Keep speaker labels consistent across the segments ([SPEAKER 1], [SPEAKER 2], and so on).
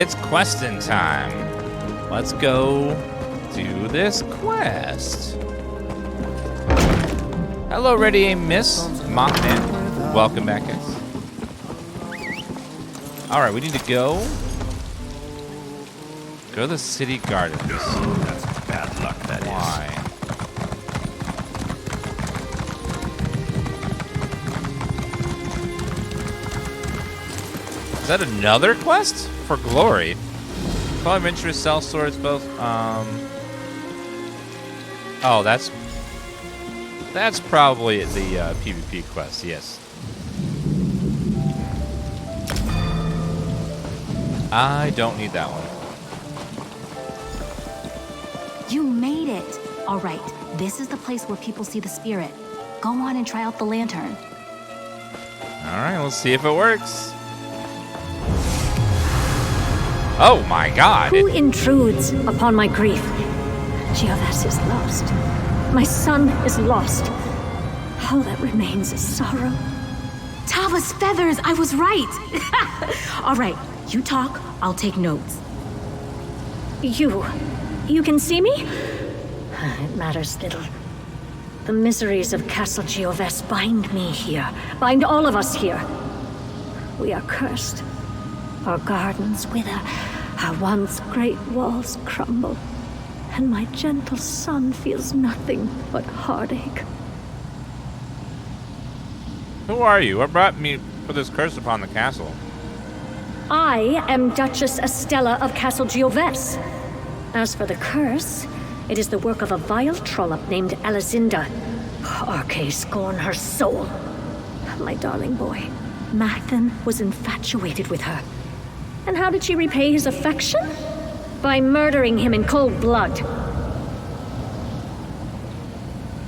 [SPEAKER 1] It's questing time. Let's go do this quest. Hello, Ready Aim Miss Mothman. Welcome back, guys. Alright, we need to go to the city gardens.
[SPEAKER 2] That's bad luck, that
[SPEAKER 1] Why? Is that another quest? For glory. Probably interest, sell swords, both. Oh, that's probably the PvP quest, yes. I don't need that one.
[SPEAKER 3] You made it. All right, this is the place where people see the spirit. Go on and try out the lantern.
[SPEAKER 1] All right, let's see if it works. Oh my God!
[SPEAKER 4] Who intrudes upon my grief? Gioves is lost. My son is lost. All that remains is sorrow.
[SPEAKER 3] Tava's feathers, I was right. All right, you talk, I'll take notes.
[SPEAKER 4] You can see me? It matters little. The miseries of Castle Gioves bind me here, bind all of us here. We are cursed. Our gardens wither, our once great walls crumble, and my gentle son feels nothing but heartache.
[SPEAKER 1] Who are you? What brought me for this curse upon the castle?
[SPEAKER 4] I am Duchess Estella of Castle Gioves. As for the curse, it is the work of a vile trollop named Alizinda. Arche scorn her soul. My darling boy, Mathan was infatuated with her. And how did she repay his affection? By murdering him in cold blood.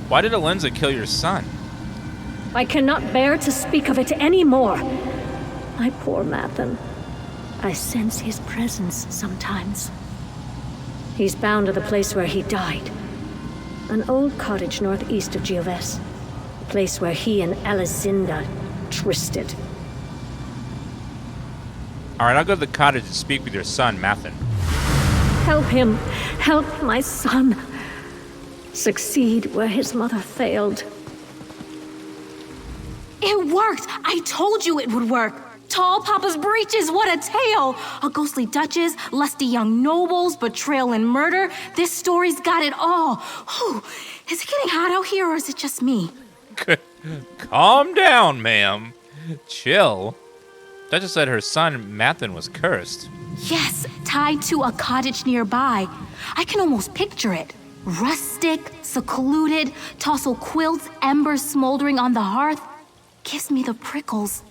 [SPEAKER 1] Why did Alinza kill your son?
[SPEAKER 4] I cannot bear to speak of it anymore. My poor Mathan. I sense his presence sometimes. He's bound to the place where he died. An old cottage northeast of Gioves. A place where he and Alizinda trysted.
[SPEAKER 1] All right, I'll go to the cottage and speak with your son, Mathan.
[SPEAKER 4] Help him. Help my son. Succeed where his mother failed.
[SPEAKER 3] It worked! I told you it would work! Tall Papa's breeches, what a tale! A ghostly duchess, lusty young nobles, betrayal and murder. This story's got it all. Whew. Is it getting hot out here or is it just me?
[SPEAKER 1] Calm down, ma'am. Chill. Duchess said her son, Mathan, was cursed.
[SPEAKER 3] Yes, tied to a cottage nearby. I can almost picture it. Rustic, secluded, tossel quilts, embers smoldering on the hearth. Gives me the prickles.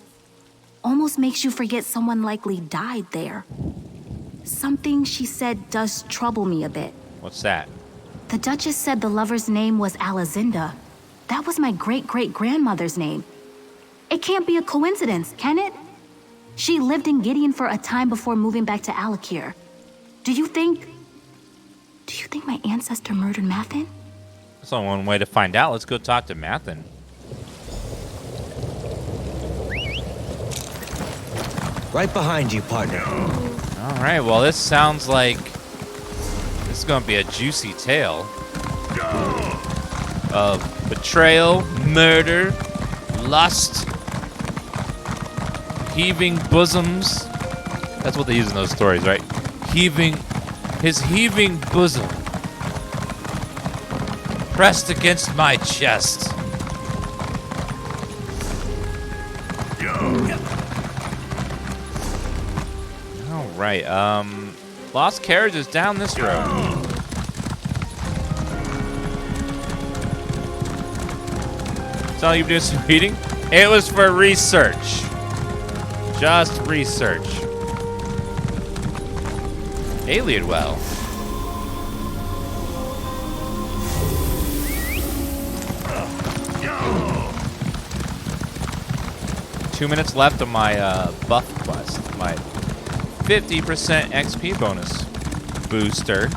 [SPEAKER 3] Almost makes you forget someone likely died there. Something she said does trouble me a bit.
[SPEAKER 1] What's that?
[SPEAKER 3] The Duchess said the lover's name was Alizinda. That was my great-great-grandmother's name. It can't be a coincidence, can it? She lived in Gideon for a time before moving back to Alakir. Do you think my ancestor murdered Mathan?
[SPEAKER 1] That's only one way to find out. Let's go talk to Mathan.
[SPEAKER 5] Right behind you, partner.
[SPEAKER 1] All right, well, this sounds like this is going to be a juicy tale of betrayal, murder, lust, heaving bosoms. That's what they use in those stories, right? His heaving bosom pressed against my chest. All right, lost carriage is down this road. So you doing some reading? It was for research. Just research. Alien well. Two minutes left of my buff quest. My 50% XP bonus booster.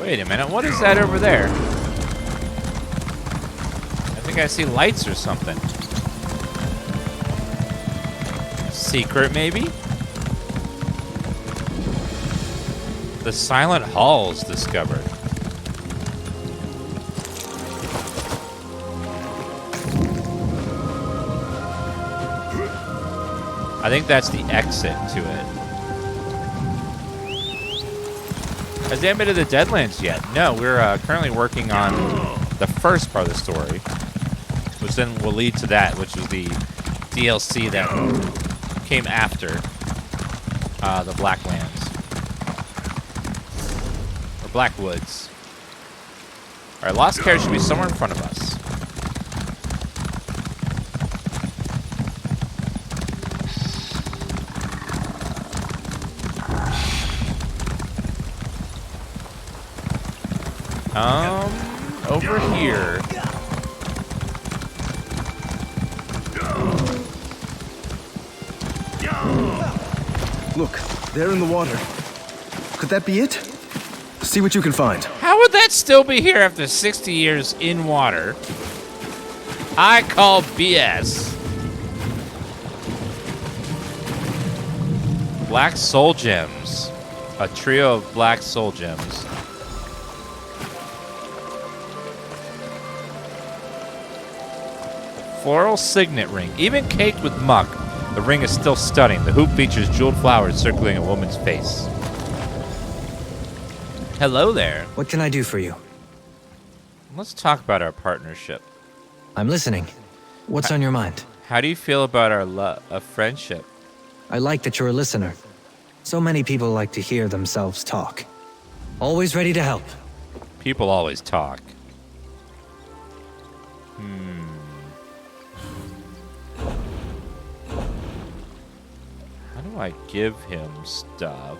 [SPEAKER 1] Wait a minute, what is that over there? I think I see lights or something. Secret, maybe? The Silent Halls discovered. I think that's the exit to it. Has anyone been to the Deadlands yet? No, we're currently working on the first part of the story, which then will lead to that, which is the DLC that came after the Blacklands. Or Blackwoods. Alright, Lost Carriage should be somewhere in front of us. Over here.
[SPEAKER 6] Look, there in the water. Could that be it? See what you can find.
[SPEAKER 1] How would that still be here after 60 years in water? I call BS. Black soul gems. A trio of black soul gems. Floral signet ring. Even caked with muck, the ring is still stunning. The hoop features jeweled flowers circling a woman's face. Hello there.
[SPEAKER 5] What can I do for you?
[SPEAKER 1] Let's talk about our partnership.
[SPEAKER 5] I'm listening. What's on your mind?
[SPEAKER 1] How do you feel about our friendship?
[SPEAKER 5] I like that you're a listener. So many people like to hear themselves talk. Always ready to help.
[SPEAKER 1] People always talk. How do I give him stuff?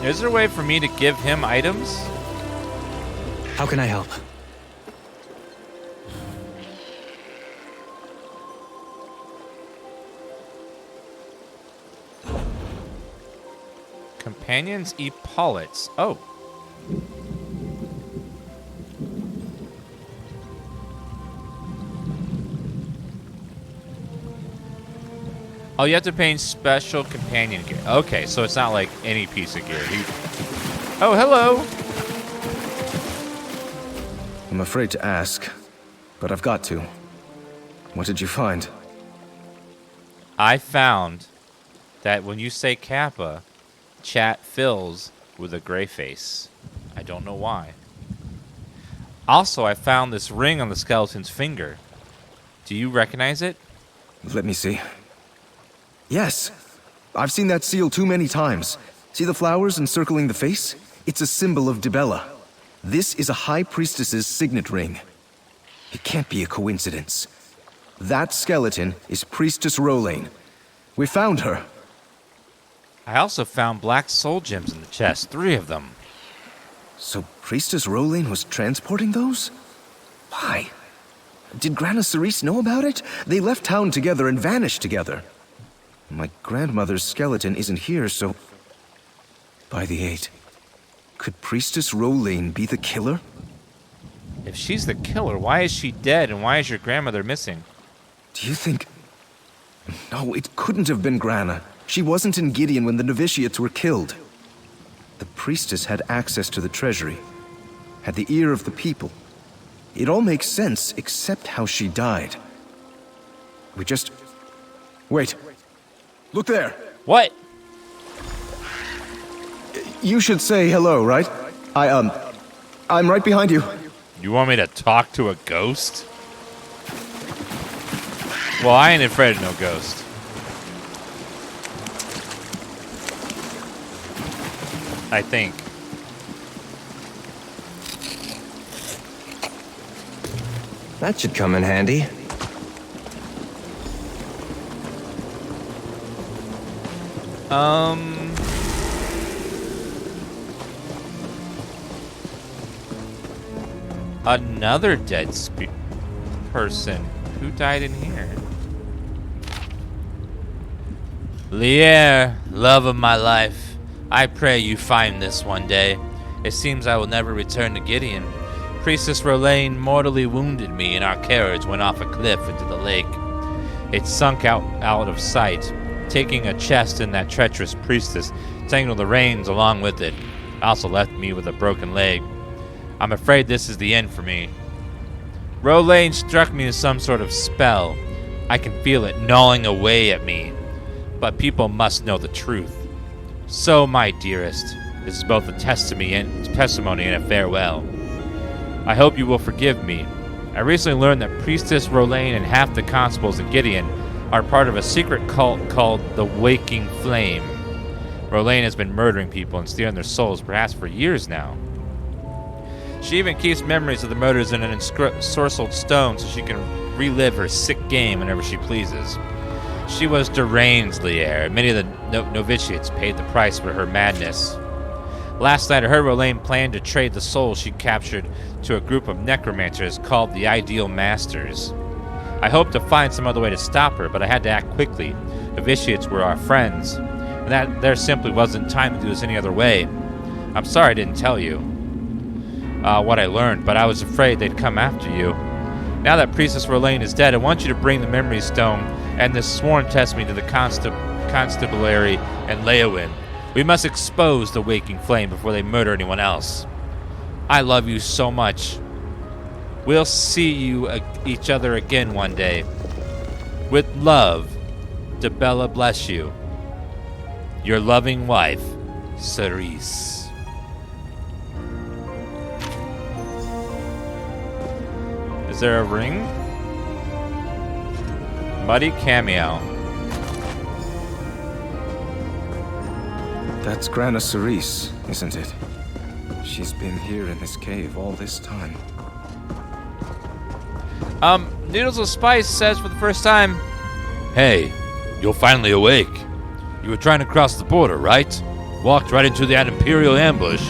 [SPEAKER 1] Is there a way for me to give him items?
[SPEAKER 5] How can I help?
[SPEAKER 1] Companions epaulets. Oh. Oh, you have to pay special companion gear. Okay, so it's not like any piece of gear. Oh, hello.
[SPEAKER 6] I'm afraid to ask, but I've got to. What did you find?
[SPEAKER 1] I found that when you say Kappa, chat fills with a gray face. I don't know why. Also, I found this ring on the skeleton's finger. Do you recognize it?
[SPEAKER 6] Let me see. Yes. I've seen that seal too many times. See the flowers encircling the face? It's a symbol of Dibella. This is a High Priestess's signet ring. It can't be a coincidence. That skeleton is Priestess Rolain. We found her.
[SPEAKER 1] I also found black soul gems in the chest, 3 of them.
[SPEAKER 6] So Priestess Rolain was transporting those? Why? Did Grana Cerise know about it? They left town together and vanished together. My grandmother's skeleton isn't here, so... By the 8. Could Priestess Rolain be the killer?
[SPEAKER 1] If she's the killer, why is she dead and why is your grandmother missing?
[SPEAKER 6] Do you think... No, it couldn't have been Grana. She wasn't in Gideon when the novitiates were killed. The priestess had access to the treasury, had the ear of the people. It all makes sense, except how she died. We just... Wait. Look there.
[SPEAKER 1] What?
[SPEAKER 6] You should say hello, right? I'm right behind you.
[SPEAKER 1] You want me to talk to a ghost? Well, I ain't afraid of no ghost. I think.
[SPEAKER 5] That should come in handy.
[SPEAKER 1] Another dead person. Who died in here? Lier, love of my life, I pray you find this one day. It seems I will never return to Gideon. Priestess Rolaine mortally wounded me and our carriage went off a cliff into the lake. It sunk out of sight, taking a chest and that treacherous priestess tangled the reins along with it. Also left me with a broken leg. I'm afraid this is the end for me. Rolaine struck me as some sort of spell. I can feel it gnawing away at me. But people must know the truth. So, my dearest, this is both a testimony and a farewell. I hope you will forgive me. I recently learned that Priestess Rolaine and half the constables in Gideon are part of a secret cult called the Waking Flame. Rolaine has been murdering people and stealing their souls perhaps for years now. She even keeps memories of the murders in an ensorcelled stone so she can relive her sick game whenever she pleases. She was deranged, Lier. Many of the novitiates paid the price for her madness. Last night I heard Rolaine planned to trade the souls she captured to a group of necromancers called the Ideal Masters. I hoped to find some other way to stop her, but I had to act quickly. Novitiates were our friends, and that there simply wasn't time to do this any other way. I'm sorry I didn't tell you what I learned, but I was afraid they'd come after you. Now that Priestess Rolaine is dead, I want you to bring the Memory Stone and this sworn testimony to the Constabulary and Leowin. We must expose the Waking Flame before they murder anyone else. I love you so much. We'll see each other again one day. With love, DeBella bless you. Your loving wife, Cerise. Is there a ring? Muddy cameo.
[SPEAKER 6] That's Grana Cerise, isn't it? She's been here in this cave all this time.
[SPEAKER 1] Noodles of Spice says for the first time, "Hey, you're finally awake. You were trying to cross the border, right? Walked right into that Imperial ambush."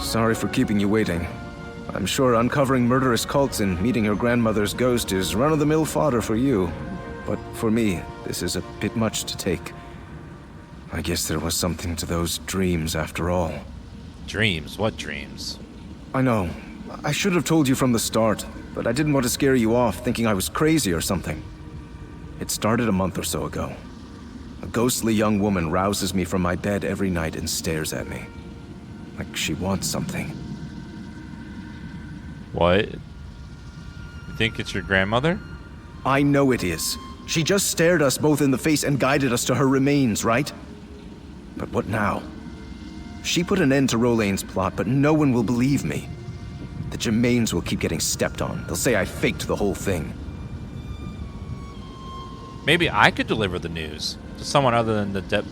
[SPEAKER 6] Sorry for keeping you waiting. I'm sure uncovering murderous cults and meeting your grandmother's ghost is run-of-the-mill fodder for you. But for me, this is a bit much to take. I guess there was something to those dreams after all.
[SPEAKER 1] Dreams? What dreams?
[SPEAKER 6] I know. I should have told you from the start, but I didn't want to scare you off thinking I was crazy or something. It started a month or so ago. A ghostly young woman rouses me from my bed every night and stares at me. Like she wants something.
[SPEAKER 1] What? You think it's your grandmother?
[SPEAKER 6] I know it is. She just stared us both in the face and guided us to her remains, right? But what now? She put an end to Rolaine's plot, but no one will believe me. The Germains will keep getting stepped on. They'll say I faked the whole thing.
[SPEAKER 1] Maybe I could deliver the news to someone other than the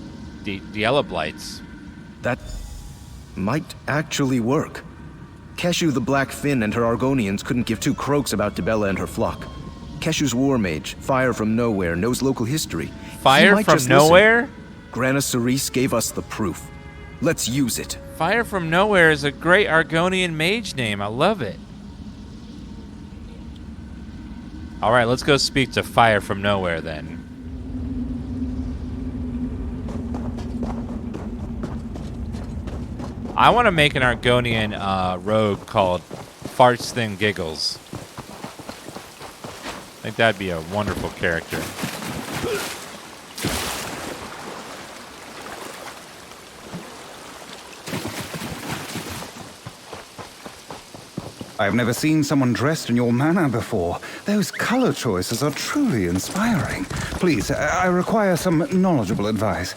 [SPEAKER 1] Dieleblites.
[SPEAKER 6] That might actually work. Keshu the Black Fin and her Argonians couldn't give two croaks about DeBella and her flock. Keshu's war mage, Fire from Nowhere, knows local history.
[SPEAKER 1] Fire from Nowhere?
[SPEAKER 6] Grana Cerise gave us the proof. Let's use it.
[SPEAKER 1] Fire from Nowhere is a great Argonian mage name. I love it. Alright, let's go speak to Fire from Nowhere then. I want to make an Argonian rogue called Farts Then Giggles. I think that'd be a wonderful character.
[SPEAKER 2] I've never seen someone dressed in your manner before. Those color choices are truly inspiring. Please, I require some knowledgeable advice.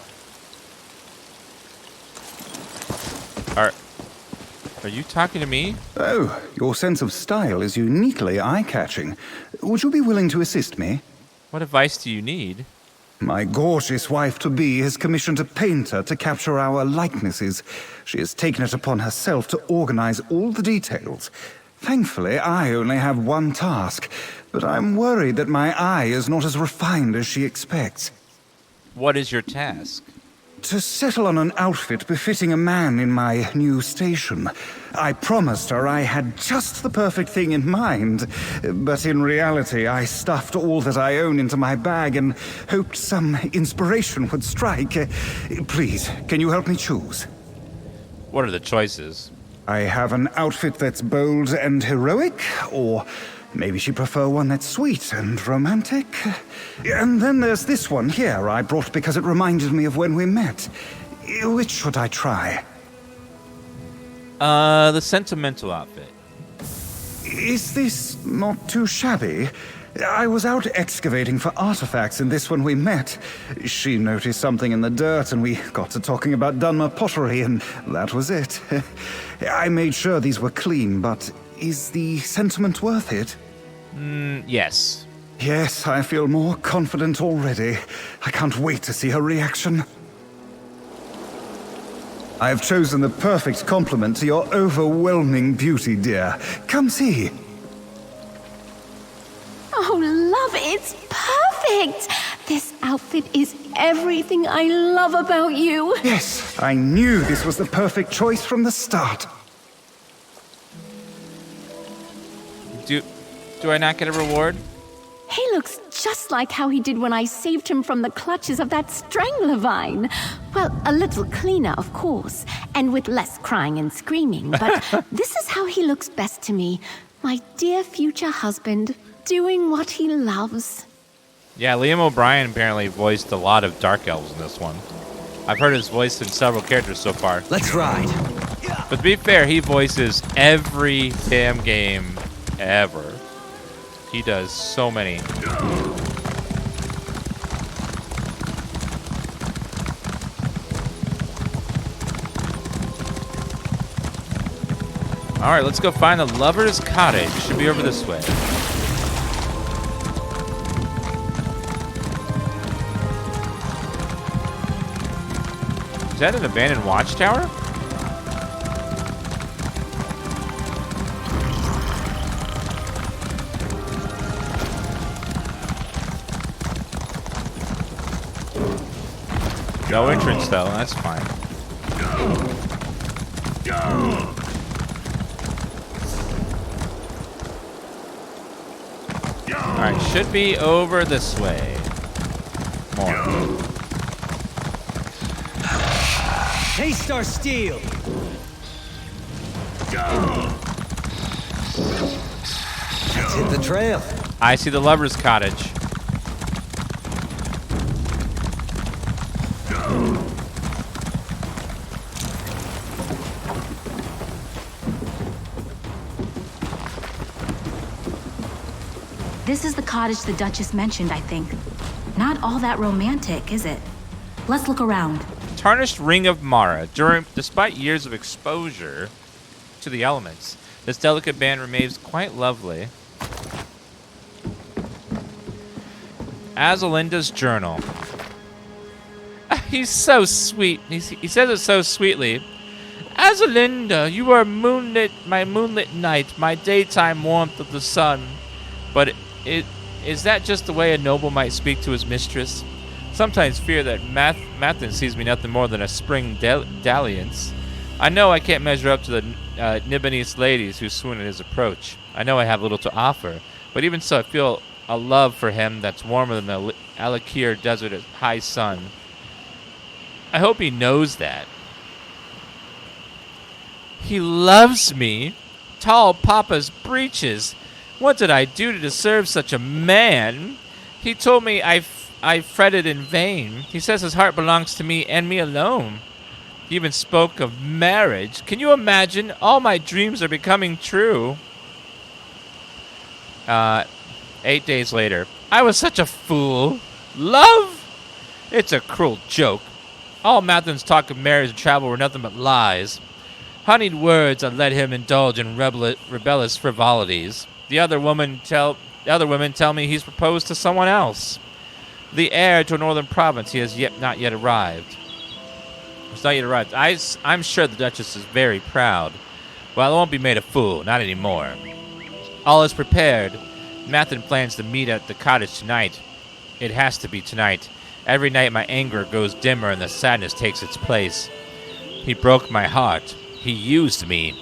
[SPEAKER 1] Are you talking to me?
[SPEAKER 2] Oh, your sense of style is uniquely eye-catching. Would you be willing to assist me?
[SPEAKER 1] What advice do you need?
[SPEAKER 2] My gorgeous wife-to-be has commissioned a painter to capture our likenesses. She has taken it upon herself to organize all the details. Thankfully, I only have one task, but I'm worried that my eye is not as refined as she expects.
[SPEAKER 1] What is your task?
[SPEAKER 2] to settle on an outfit befitting a man in my new station. I promised her I had just the perfect thing in mind, but in reality I stuffed all that I own into my bag and hoped some inspiration would strike. Please, can you help me choose?
[SPEAKER 1] What are the choices?
[SPEAKER 2] I have an outfit that's bold and heroic, or maybe she'd prefer one that's sweet and romantic. And then there's this one here I brought because it reminded me of when we met. Which should I try?
[SPEAKER 1] The sentimental outfit.
[SPEAKER 2] Is this not too shabby? I was out excavating for artifacts in this when we met. She noticed something in the dirt and we got to talking about Dunmer pottery and that was it. I made sure these were clean, but is the sentiment worth it?
[SPEAKER 1] Yes.
[SPEAKER 2] Yes, I feel more confident already. I can't wait to see her reaction. I have chosen the perfect complement to your overwhelming beauty, dear. Come see.
[SPEAKER 3] Oh, love, it's perfect! This outfit is everything I love about you.
[SPEAKER 2] Yes, I knew this was the perfect choice from the start.
[SPEAKER 1] Do I not get a reward?
[SPEAKER 3] He looks just like how he did when I saved him from the clutches of that strangler vine. Well, a little cleaner, of course, and with less crying and screaming, but this is how he looks best to me. My dear future husband, doing what he loves.
[SPEAKER 1] Yeah, Liam O'Brien apparently voiced a lot of Dark Elves in this one. I've heard his voice in several characters so far.
[SPEAKER 5] Let's ride.
[SPEAKER 1] But to be fair, he voices every damn game ever. He does so many. Alright, let's go find the Lover's Cottage. Should be over this way. Is that an abandoned watchtower? No entrance though, that's fine. Alright, should be over this way. More.
[SPEAKER 5] Taste our steel. Let's hit the trail.
[SPEAKER 1] I see the Lover's Cottage.
[SPEAKER 3] This is the cottage the Duchess mentioned, I think. Not all that romantic, is it? Let's look around.
[SPEAKER 1] Tarnished Ring of Mara. Despite years of exposure to the elements, this delicate band remains quite lovely. Azalinda's journal. He's so sweet. He says it so sweetly. Azalinda, you are my moonlit night, my daytime warmth of the sun. But is that just the way a noble might speak to his mistress? Sometimes fear that Mathen sees me nothing more than a spring dalliance. I know I can't measure up to the Nibonese ladies who swoon at his approach. I know I have little to offer, but even so I feel a love for him that's warmer than the Alakir desert high sun. I hope he knows that. He loves me. Tall Papa's breeches. What did I do to deserve such a man? He told me I fretted in vain. He says his heart belongs to me and me alone. He even spoke of marriage. Can you imagine? All my dreams are becoming true. 8 days later. I was such a fool. Love? It's a cruel joke. All Mathen's talk of marriage and travel were nothing but lies. Honeyed words that led him indulge in rebellious frivolities. The other women tell me he's proposed to someone else. The heir to a northern province. He has not yet arrived. I'm sure the Duchess is very proud. Well, I won't be made a fool, not anymore. All is prepared. Mathen plans to meet at the cottage tonight. It has to be tonight. Every night my anger goes dimmer and the sadness takes its place. He broke my heart. He used me.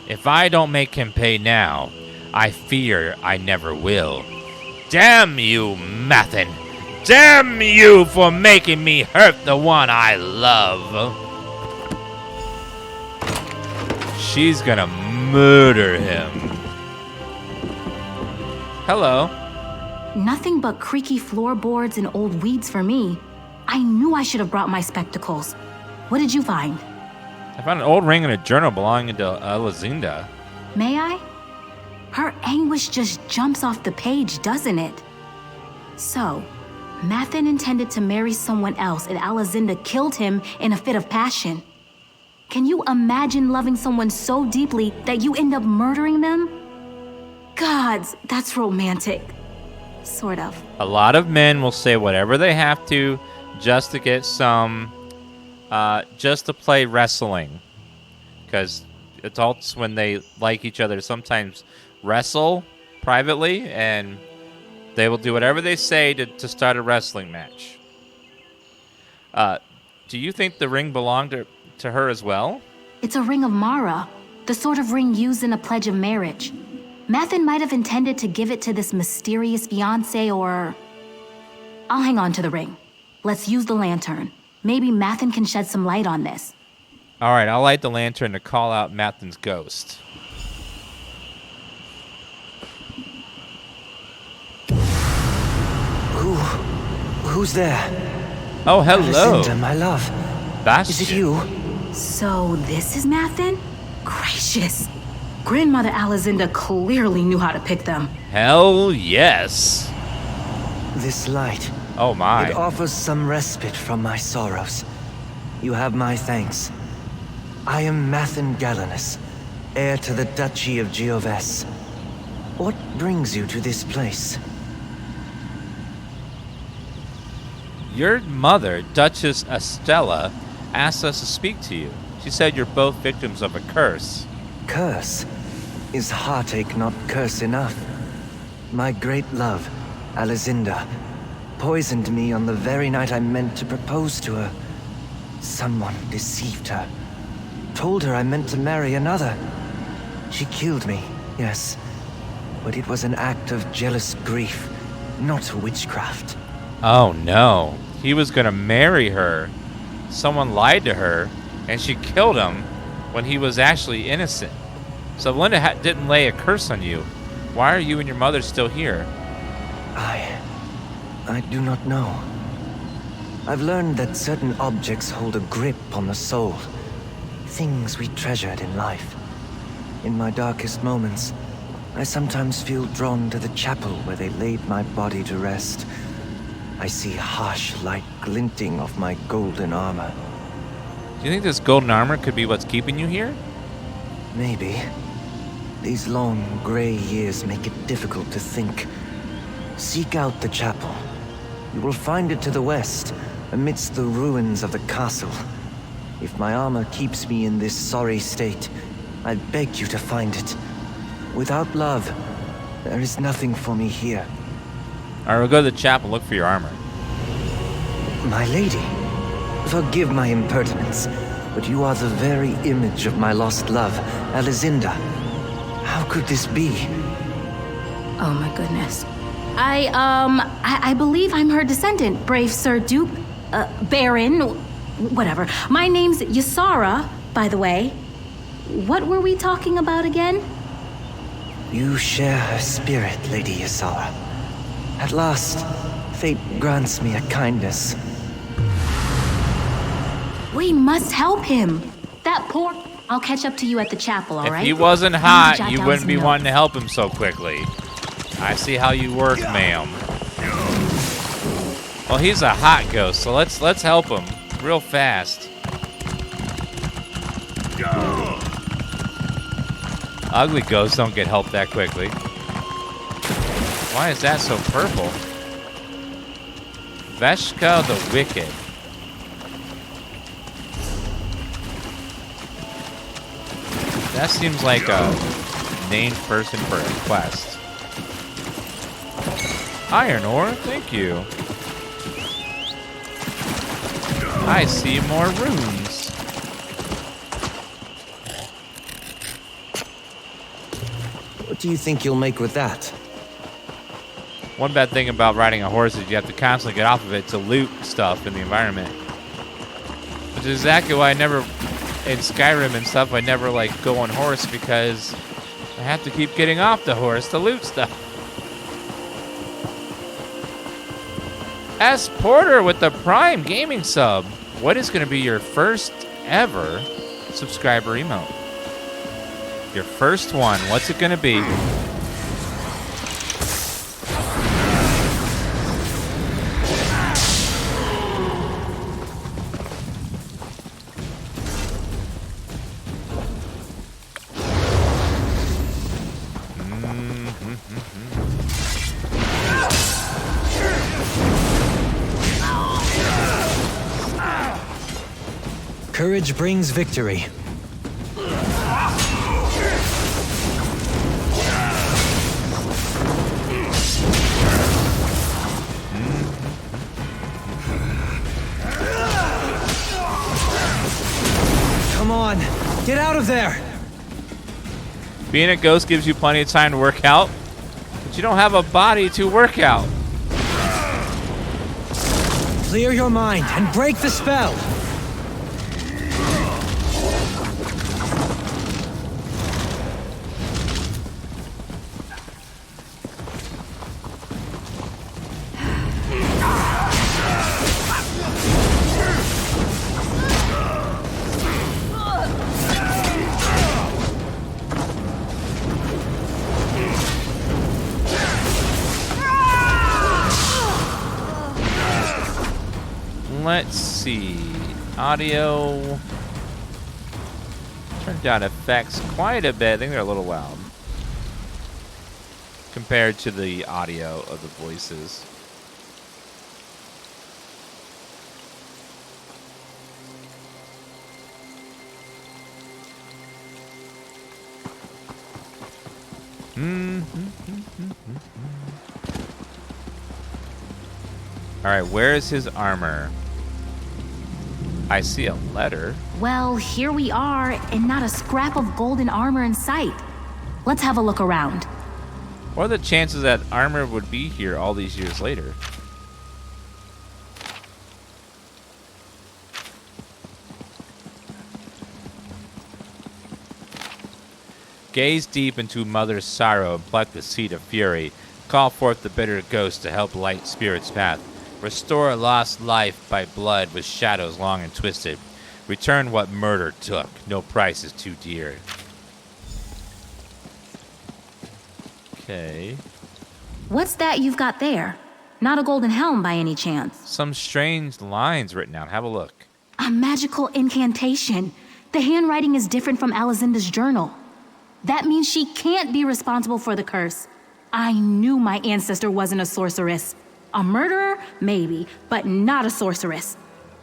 [SPEAKER 1] If I don't make him pay now, I fear I never will. Damn you, Mathen! Damn you for making me hurt the one I love! She's gonna murder him. Hello.
[SPEAKER 3] Nothing but creaky floorboards and old weeds for me. I knew I should have brought my spectacles. What did you find?
[SPEAKER 1] I found an old ring in a journal belonging to Elizinda.
[SPEAKER 3] May I? Her anguish just jumps off the page, doesn't it? So, Mathen intended to marry someone else and Elizinda killed him in a fit of passion. Can you imagine loving someone so deeply that you end up murdering them? Gods, that's romantic. Sort of.
[SPEAKER 1] A lot of men will say whatever they have to just to get some, just to play wrestling. Because adults, when they like each other, sometimes wrestle privately, and they will do whatever they say to start a wrestling match. Do you think the ring belonged to her as well?
[SPEAKER 3] It's a ring of Mara, the sort of ring used in a pledge of marriage. Mathen might have intended to give it to this mysterious fiancé, or... I'll hang on to the ring. Let's use the lantern. Maybe Mathen can shed some light on this.
[SPEAKER 1] All right, I'll light the lantern to call out Mathen's ghost.
[SPEAKER 5] Who's there?
[SPEAKER 1] Oh, hello.
[SPEAKER 5] Elizinda, my love.
[SPEAKER 1] Bastion.
[SPEAKER 5] Is it you?
[SPEAKER 3] So this is Mathen? Gracious. Grandmother Elizinda clearly knew how to pick them.
[SPEAKER 1] Hell yes.
[SPEAKER 5] This light.
[SPEAKER 1] Oh my.
[SPEAKER 5] It offers some respite from my sorrows. You have my thanks. I am Mathen Gallinus, heir to the Duchy of Gioves. What brings you to this place?
[SPEAKER 1] Your mother, Duchess Estella, asked us to speak to you. She said you're both victims of a curse.
[SPEAKER 5] Curse? Is heartache not curse enough? My great love, Elizinda, poisoned me on the very night I meant to propose to her. Someone deceived her. Told her I meant to marry another. She killed me, yes. But it was an act of jealous grief, not witchcraft.
[SPEAKER 1] Oh no. He was gonna marry her. Someone lied to her, and she killed him when he was actually innocent. So Linda didn't lay a curse on you. Why are you and your mother still here?
[SPEAKER 5] I do not know. I've learned that certain objects hold a grip on the soul. Things we treasured in life. In my darkest moments, I sometimes feel drawn to the chapel where they laid my body to rest. I see harsh light glinting off my golden armor.
[SPEAKER 1] Do you think this golden armor could be what's keeping you here?
[SPEAKER 5] Maybe. These long, gray years make it difficult to think. Seek out the chapel. You will find it to the west, amidst the ruins of the castle. If my armor keeps me in this sorry state, I beg you to find it. Without love, there is nothing for me here.
[SPEAKER 1] Alright, we'll go to the chapel, look for your armor.
[SPEAKER 5] My lady, forgive my impertinence, but you are the very image of my lost love, Elizinda. How could this be?
[SPEAKER 3] Oh my goodness. I believe I'm her descendant, brave Sir Duke, Baron, whatever. My name's Ysara, by the way. What were we talking about again?
[SPEAKER 5] You share her spirit, Lady Ysara. At last, fate grants me a kindness.
[SPEAKER 3] We must help him. That poor... I'll catch up to you at the chapel, all right?
[SPEAKER 1] If he wasn't
[SPEAKER 3] I need to
[SPEAKER 1] hot,
[SPEAKER 3] jot
[SPEAKER 1] you
[SPEAKER 3] down
[SPEAKER 1] wouldn't
[SPEAKER 3] some
[SPEAKER 1] be
[SPEAKER 3] notes.
[SPEAKER 1] wanting to help him so quickly. I see how you work, ma'am. Well, he's a hot ghost, so let's help him real fast. Ugly ghosts don't get help that quickly. Why is that so purple? Veshka the Wicked. That seems like a named person for a quest. Iron ore, thank you. I see more runes.
[SPEAKER 5] What do you think you'll make with that?
[SPEAKER 1] One bad thing about riding a horse is you have to constantly get off of it to loot stuff in the environment. Which is exactly why I never, in Skyrim and stuff, I never like go on horse because I have to keep getting off the horse to loot stuff. S. Porter with the Prime Gaming sub. What is going to be your first ever subscriber emote? Your first one. What's it going to be?
[SPEAKER 5] Courage brings victory. Come on, get out of there!
[SPEAKER 1] Being a ghost gives you plenty of time to work out, but you don't have a body to work out.
[SPEAKER 5] Clear your mind and break the spell!
[SPEAKER 1] Let's see. Audio. Turned down effects quite a bit. I think they're a little loud compared to the audio of the voices. All right, where is his armor? I see a letter.
[SPEAKER 3] Well, here we are, and not a scrap of golden armor in sight. Let's have a look around.
[SPEAKER 1] What are the chances that armor would be here all these years later? Gaze deep into mother's sorrow and pluck the seed of fury. Call forth the bitter ghost to help light spirit's path. Restore lost life by blood with shadows long and twisted. Return what murder took. No price is too dear. Okay.
[SPEAKER 3] What's that you've got there? Not a golden helm by any chance.
[SPEAKER 1] Some strange lines written out. Have a look.
[SPEAKER 3] A magical incantation. The handwriting is different from Alizinda's journal. That means she can't be responsible for the curse. I knew my ancestor wasn't a sorceress. A murderer, maybe, but not a sorceress.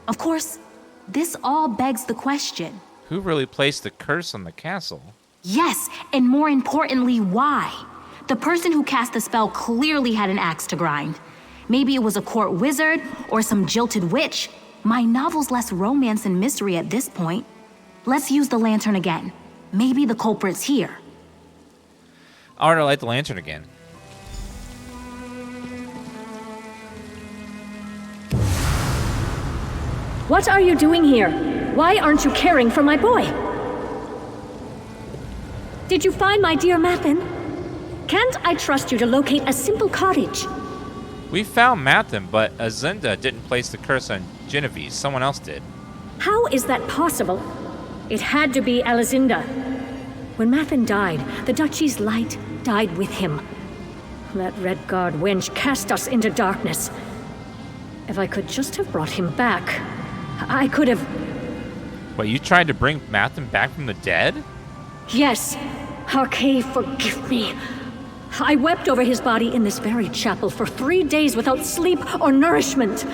[SPEAKER 3] Of course, this all begs the question.
[SPEAKER 1] Who really placed the curse on the castle?
[SPEAKER 3] Yes, and more importantly, why? The person who cast the spell clearly had an axe to grind. Maybe it was a court wizard or some jilted witch. My novel's less romance and mystery at this point. Let's use the lantern again. Maybe the culprit's here.
[SPEAKER 1] All right, I'll light the lantern again.
[SPEAKER 4] What are you doing here? Why aren't you caring for my boy? Did you find my dear Mathin? Can't I trust you to locate a simple cottage?
[SPEAKER 1] We found Mathen, but Azinda didn't place the curse on Genevieve. Someone else did.
[SPEAKER 4] How is that possible? It had to be Alizinda. When Mathin died, the duchy's light died with him. That Redguard wench cast us into darkness. If I could just have brought him back, I could have...
[SPEAKER 1] Wait, you tried to bring Mathen back from the dead?
[SPEAKER 4] Yes. Arkay, forgive me. I wept over his body in this very chapel for 3 days without sleep or nourishment.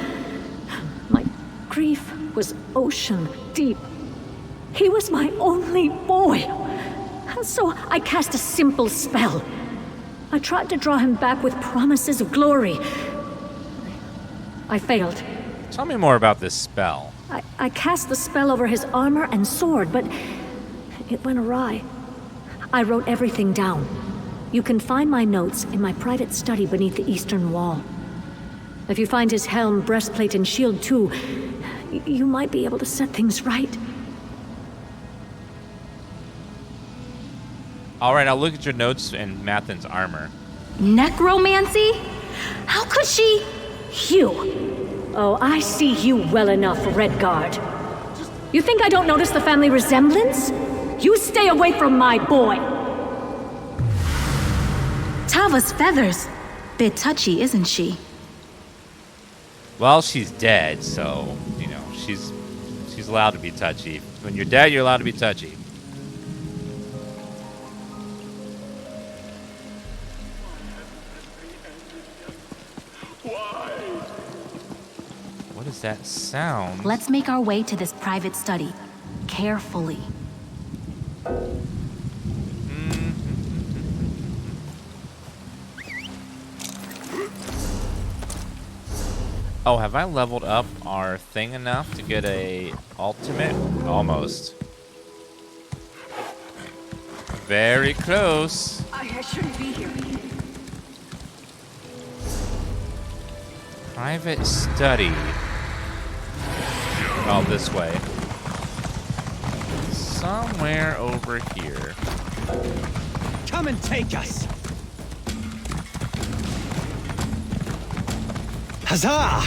[SPEAKER 4] My grief was ocean deep. He was my only boy. So I cast a simple spell. I tried to draw him back with promises of glory. I failed.
[SPEAKER 1] Tell me more about this spell.
[SPEAKER 4] I cast the spell over his armor and sword, but it went awry. I wrote everything down. You can find my notes in my private study beneath the eastern wall. If you find his helm, breastplate, and shield too, you might be able to set things right.
[SPEAKER 1] All right, I'll look at your notes and Mathen's armor.
[SPEAKER 3] Necromancy? How could she?
[SPEAKER 4] You. Oh, I see you well enough, Redguard. You think I don't notice the family resemblance? You stay away from my boy!
[SPEAKER 3] Tava's feathers. Bit touchy, isn't she?
[SPEAKER 1] Well, she's dead, so, you know, she's allowed to be touchy. When you're dead, you're allowed to be touchy. What is that sound?
[SPEAKER 3] Let's make our way to this private study. Carefully.
[SPEAKER 1] Oh, have I leveled up our thing enough to get a ultimate? Almost. Very close.
[SPEAKER 7] I shouldn't be here.
[SPEAKER 1] Private study. Oh, this way. Somewhere over here.
[SPEAKER 8] Come and take us! Huzzah!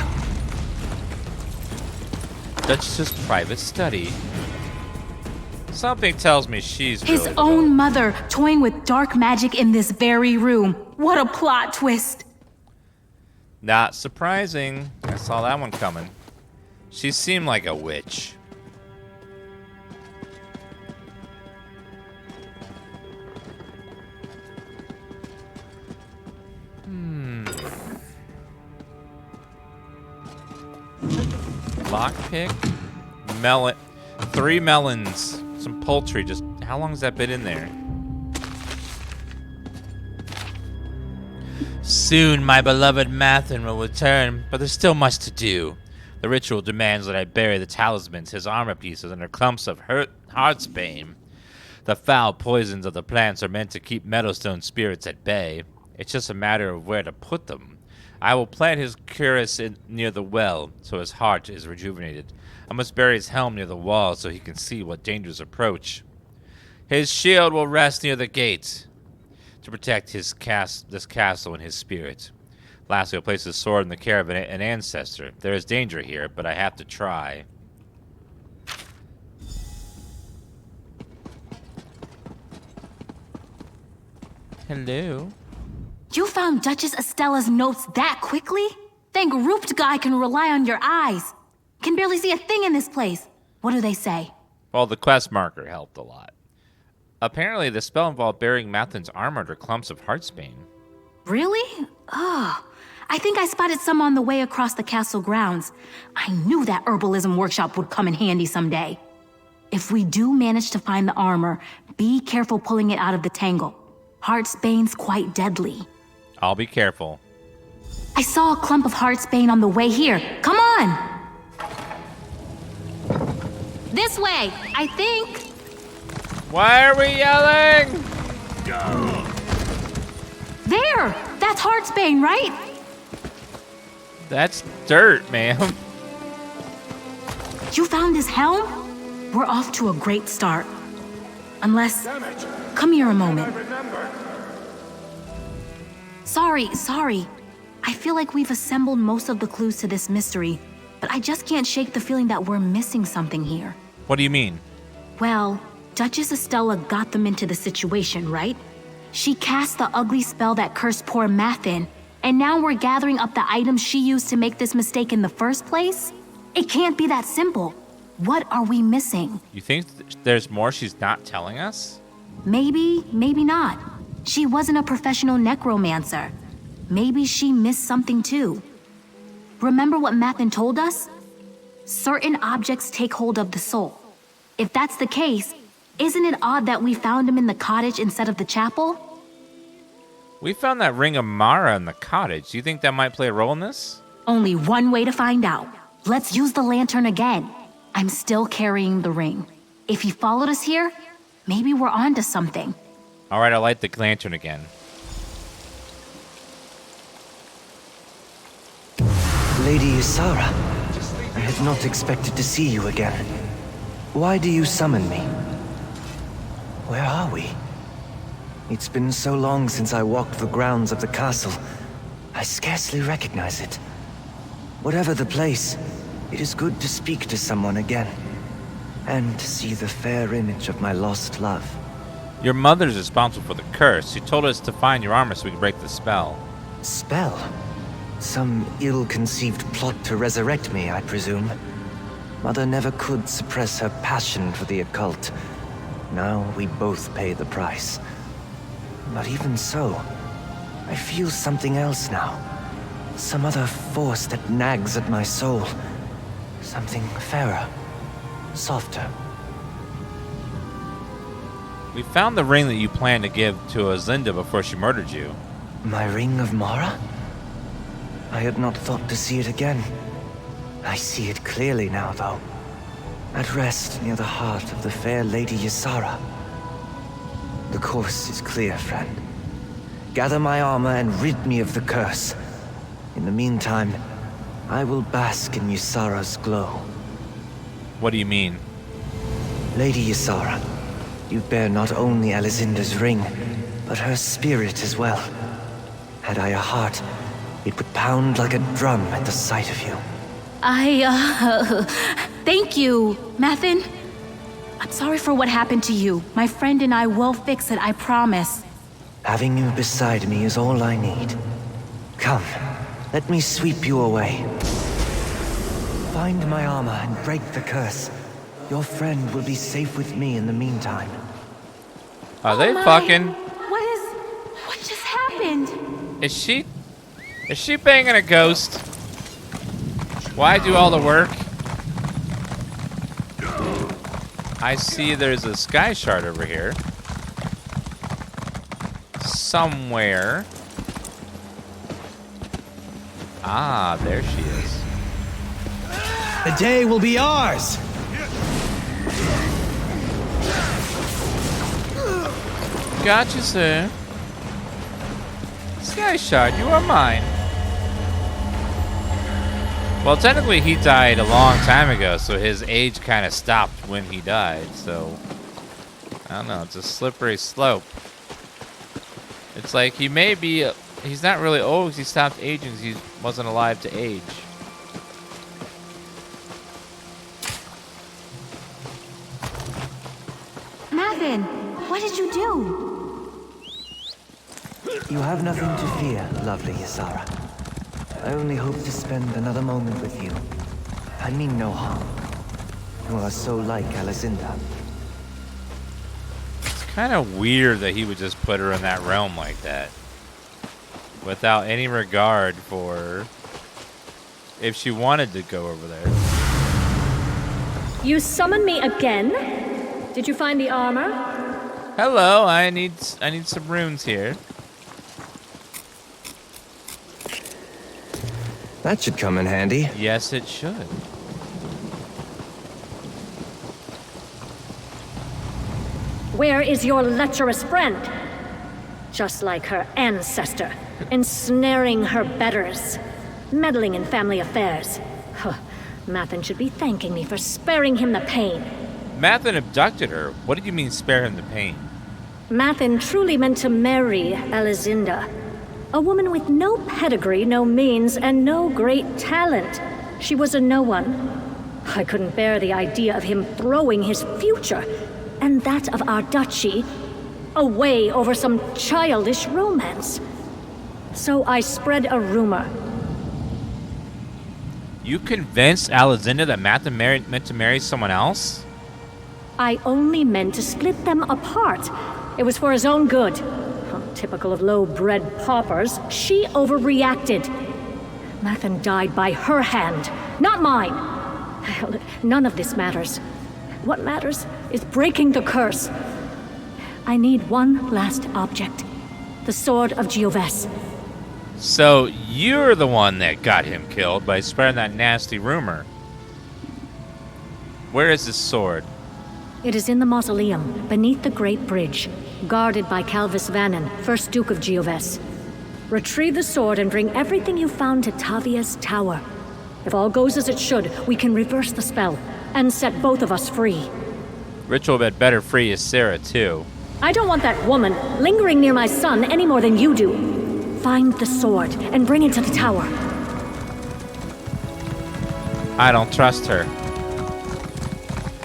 [SPEAKER 1] Duchess's private study. Something tells me she's
[SPEAKER 3] His
[SPEAKER 1] really
[SPEAKER 3] own mother toying with dark magic in this very room. What a plot twist.
[SPEAKER 1] Not surprising. I saw that one coming. She seemed like a witch. Lockpick, melon, 3 melons, some poultry. Just how long has that been in there? Soon my beloved Mathen will return, but there's still much to do. The ritual demands that I bury the talismans, his armor pieces, under clumps of heartsbane. The foul poisons of the plants are meant to keep Meadowstone spirits at bay. It's just a matter of where to put them. I will plant his cuirass near the well, so his heart is rejuvenated. I must bury his helm near the wall, so he can see what dangers approach. His shield will rest near the gate, to protect this castle and his spirit. Lastly, I'll place his sword in the care of an ancestor. There is danger here, but I have to try. Hello?
[SPEAKER 3] You found Duchess Estella's notes that quickly? Thank Rooped Guy can rely on your eyes. Can barely see a thing in this place. What do they say?
[SPEAKER 1] Well, the quest marker helped a lot. Apparently, the spell involved burying Mathen's armor under clumps of heartsbane.
[SPEAKER 3] Really? Oh, I think I spotted some on the way across the castle grounds. I knew that herbalism workshop would come in handy someday. If we do manage to find the armor, be careful pulling it out of the tangle. Heartsbane's quite deadly.
[SPEAKER 1] I'll be careful.
[SPEAKER 3] I saw a clump of heartsbane on the way here. Come on! This way, I think.
[SPEAKER 1] Why are we yelling?
[SPEAKER 3] There! That's heartsbane, right?
[SPEAKER 1] That's dirt, ma'am.
[SPEAKER 3] You found his helm? We're off to a great start. Unless... Come here a moment. Sorry. I feel like we've assembled most of the clues to this mystery, but I just can't shake the feeling that we're missing something here.
[SPEAKER 1] What do you mean?
[SPEAKER 3] Well, Duchess Estella got them into the situation, right? She cast the ugly spell that cursed poor Mathen, and now we're gathering up the items she used to make this mistake in the first place? It can't be that simple. What are we missing?
[SPEAKER 1] You think there's more she's not telling us?
[SPEAKER 3] Maybe not. She wasn't a professional necromancer. Maybe she missed something too. Remember what Mathen told us? Certain objects take hold of the soul. If that's the case, isn't it odd that we found him in the cottage instead of the chapel?
[SPEAKER 1] We found that ring of Mara in the cottage. Do you think that might play a role in this?
[SPEAKER 3] Only one way to find out. Let's use the lantern again. I'm still carrying the ring. If he followed us here, maybe we're onto something.
[SPEAKER 1] All right, I'll light the lantern again.
[SPEAKER 5] Lady Isara, I had not expected to see you again. Why do you summon me? Where are we? It's been so long since I walked the grounds of the castle. I scarcely recognize it. Whatever the place, it is good to speak to someone again. And to see the fair image of my lost love.
[SPEAKER 1] Your mother's responsible for the curse. She told us to find your armor so we can break the spell.
[SPEAKER 5] Spell? Some ill-conceived plot to resurrect me, I presume. Mother never could suppress her passion for the occult. Now we both pay the price. But even so, I feel something else now. Some other force that nags at my soul. Something fairer, softer.
[SPEAKER 1] We found the ring that you planned to give to Azinda before she murdered you.
[SPEAKER 5] My ring of Mara? I had not thought to see it again. I see it clearly now, though. At rest near the heart of the fair Lady Ysara. The course is clear, friend. Gather my armor and rid me of the curse. In the meantime, I will bask in Ysara's glow.
[SPEAKER 1] What do you mean?
[SPEAKER 5] Lady Ysara, you bear not only Alizinda's ring, but her spirit as well. Had I a heart, it would pound like a drum at the sight of you.
[SPEAKER 3] Thank you, Mathin. I'm sorry for what happened to you. My friend and I will fix it, I promise.
[SPEAKER 5] Having you beside me is all I need. Come, let me sweep you away. Find my armor and break the curse. Your friend will be safe with me in the meantime.
[SPEAKER 1] Are they
[SPEAKER 3] my.
[SPEAKER 1] fucking?
[SPEAKER 3] What just happened?
[SPEAKER 1] Is she banging a ghost? Why do all the work? I see there's a sky shard over here. Somewhere. Ah, there she is.
[SPEAKER 8] The day will be ours!
[SPEAKER 1] Gotcha, sir. Sky shard, you are mine. Well, technically he died a long time ago, so his age kind of stopped when he died, so... I don't know, it's a slippery slope. It's like he may be... he's not really old because he stopped aging because he wasn't alive to age.
[SPEAKER 3] Mathin, what did you do?
[SPEAKER 5] You have nothing to fear, lovely Ysara. I only hope to spend another moment with you. I mean no harm. You are so like Alizinda.
[SPEAKER 1] It's kind of weird that he would just put her in that realm like that. Without any regard for if she wanted to go over there.
[SPEAKER 4] You summon me again? Did you find the armor?
[SPEAKER 1] Hello, I need some runes here.
[SPEAKER 5] That should come in handy.
[SPEAKER 1] Yes, it should.
[SPEAKER 4] Where is your lecherous friend? Just like her ancestor, ensnaring her betters, meddling in family affairs. Huh. Mathin should be thanking me for sparing him the pain.
[SPEAKER 1] Mathin abducted her. What did you mean spare him the pain?
[SPEAKER 4] Mathin truly meant to marry Alizinda. A woman with no pedigree, no means, and no great talent. She was a no one. I couldn't bear the idea of him throwing his future, and that of our duchy, away over some childish romance. So I spread a rumor.
[SPEAKER 1] You convinced Alizinda that Mathin meant to marry someone else?
[SPEAKER 4] I only meant to split them apart. It was for his own good. Typical of low-bred paupers, she overreacted. Mathin died by her hand, not mine. Hell, none of this matters. What matters is breaking the curse. I need one last object. The sword of Gioves.
[SPEAKER 1] So you're the one that got him killed by spreading that nasty rumor. Where is this sword?
[SPEAKER 4] It is in the mausoleum, beneath the Great Bridge, guarded by Calvis Vannon, 1st Duke of Gioves. Retrieve the sword and bring everything you found to Tavia's tower. If all goes as it should, we can reverse the spell and set both of us free.
[SPEAKER 1] Ritual had better free Ysera too.
[SPEAKER 4] I don't want that woman lingering near my son any more than you do. Find the sword and bring it to the tower.
[SPEAKER 1] I don't trust her.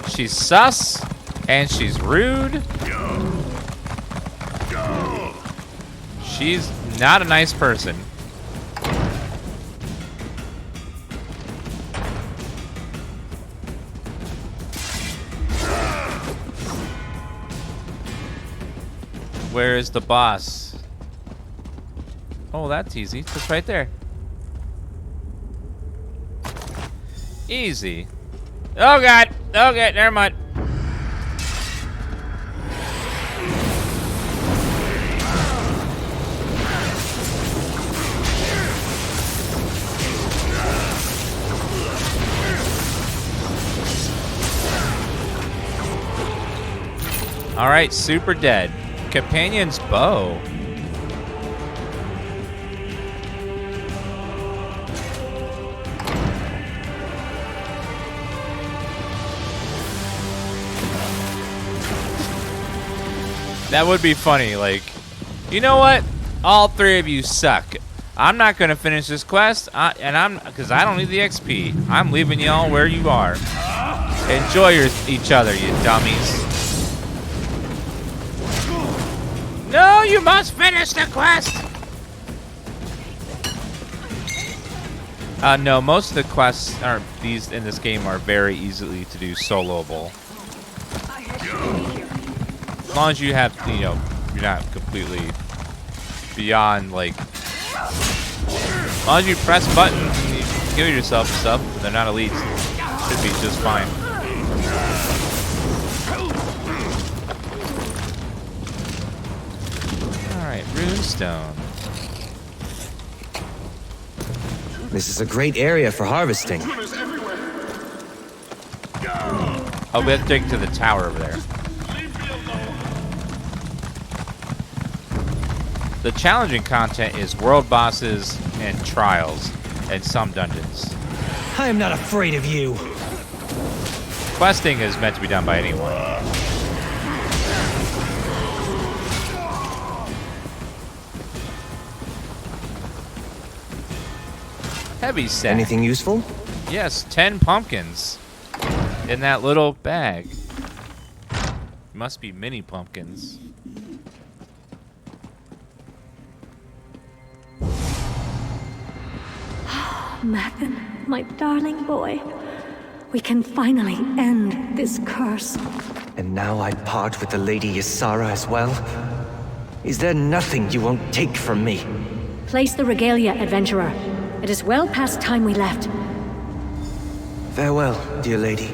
[SPEAKER 1] She's sus, and she's rude. She's not a nice person. Where is the boss? Oh, that's easy. It's right there. Easy. Oh god. Okay, never mind. All right, super dead. Companion's bow. That would be funny, like, you know what? All three of you suck. I'm not gonna finish this quest, because I don't need the XP. I'm leaving y'all where you are. Enjoy each other, you dummies. No, you must finish the quest! No, most of the quests in this game are very easily to do soloable. As long as you have, you're not completely beyond, like, as long as you press buttons and you kill yourself and stuff, and they're not elites, should be just fine. Alright, runestone.
[SPEAKER 5] This is a great area for harvesting.
[SPEAKER 1] Oh, we have to take it to the tower over there. The challenging content is world bosses and trials and some dungeons.
[SPEAKER 8] I am not afraid of you.
[SPEAKER 1] Questing is meant to be done by anyone. sack. Heavy sack.
[SPEAKER 5] Anything useful?
[SPEAKER 1] Yes, 10 pumpkins in that little bag. Must be mini pumpkins.
[SPEAKER 4] Mathen, my darling boy. We can finally end this curse.
[SPEAKER 5] And now I part with the Lady Ysara as well? Is there nothing you won't take from me?
[SPEAKER 4] Place the regalia, adventurer. It is well past time we left.
[SPEAKER 5] Farewell, dear lady.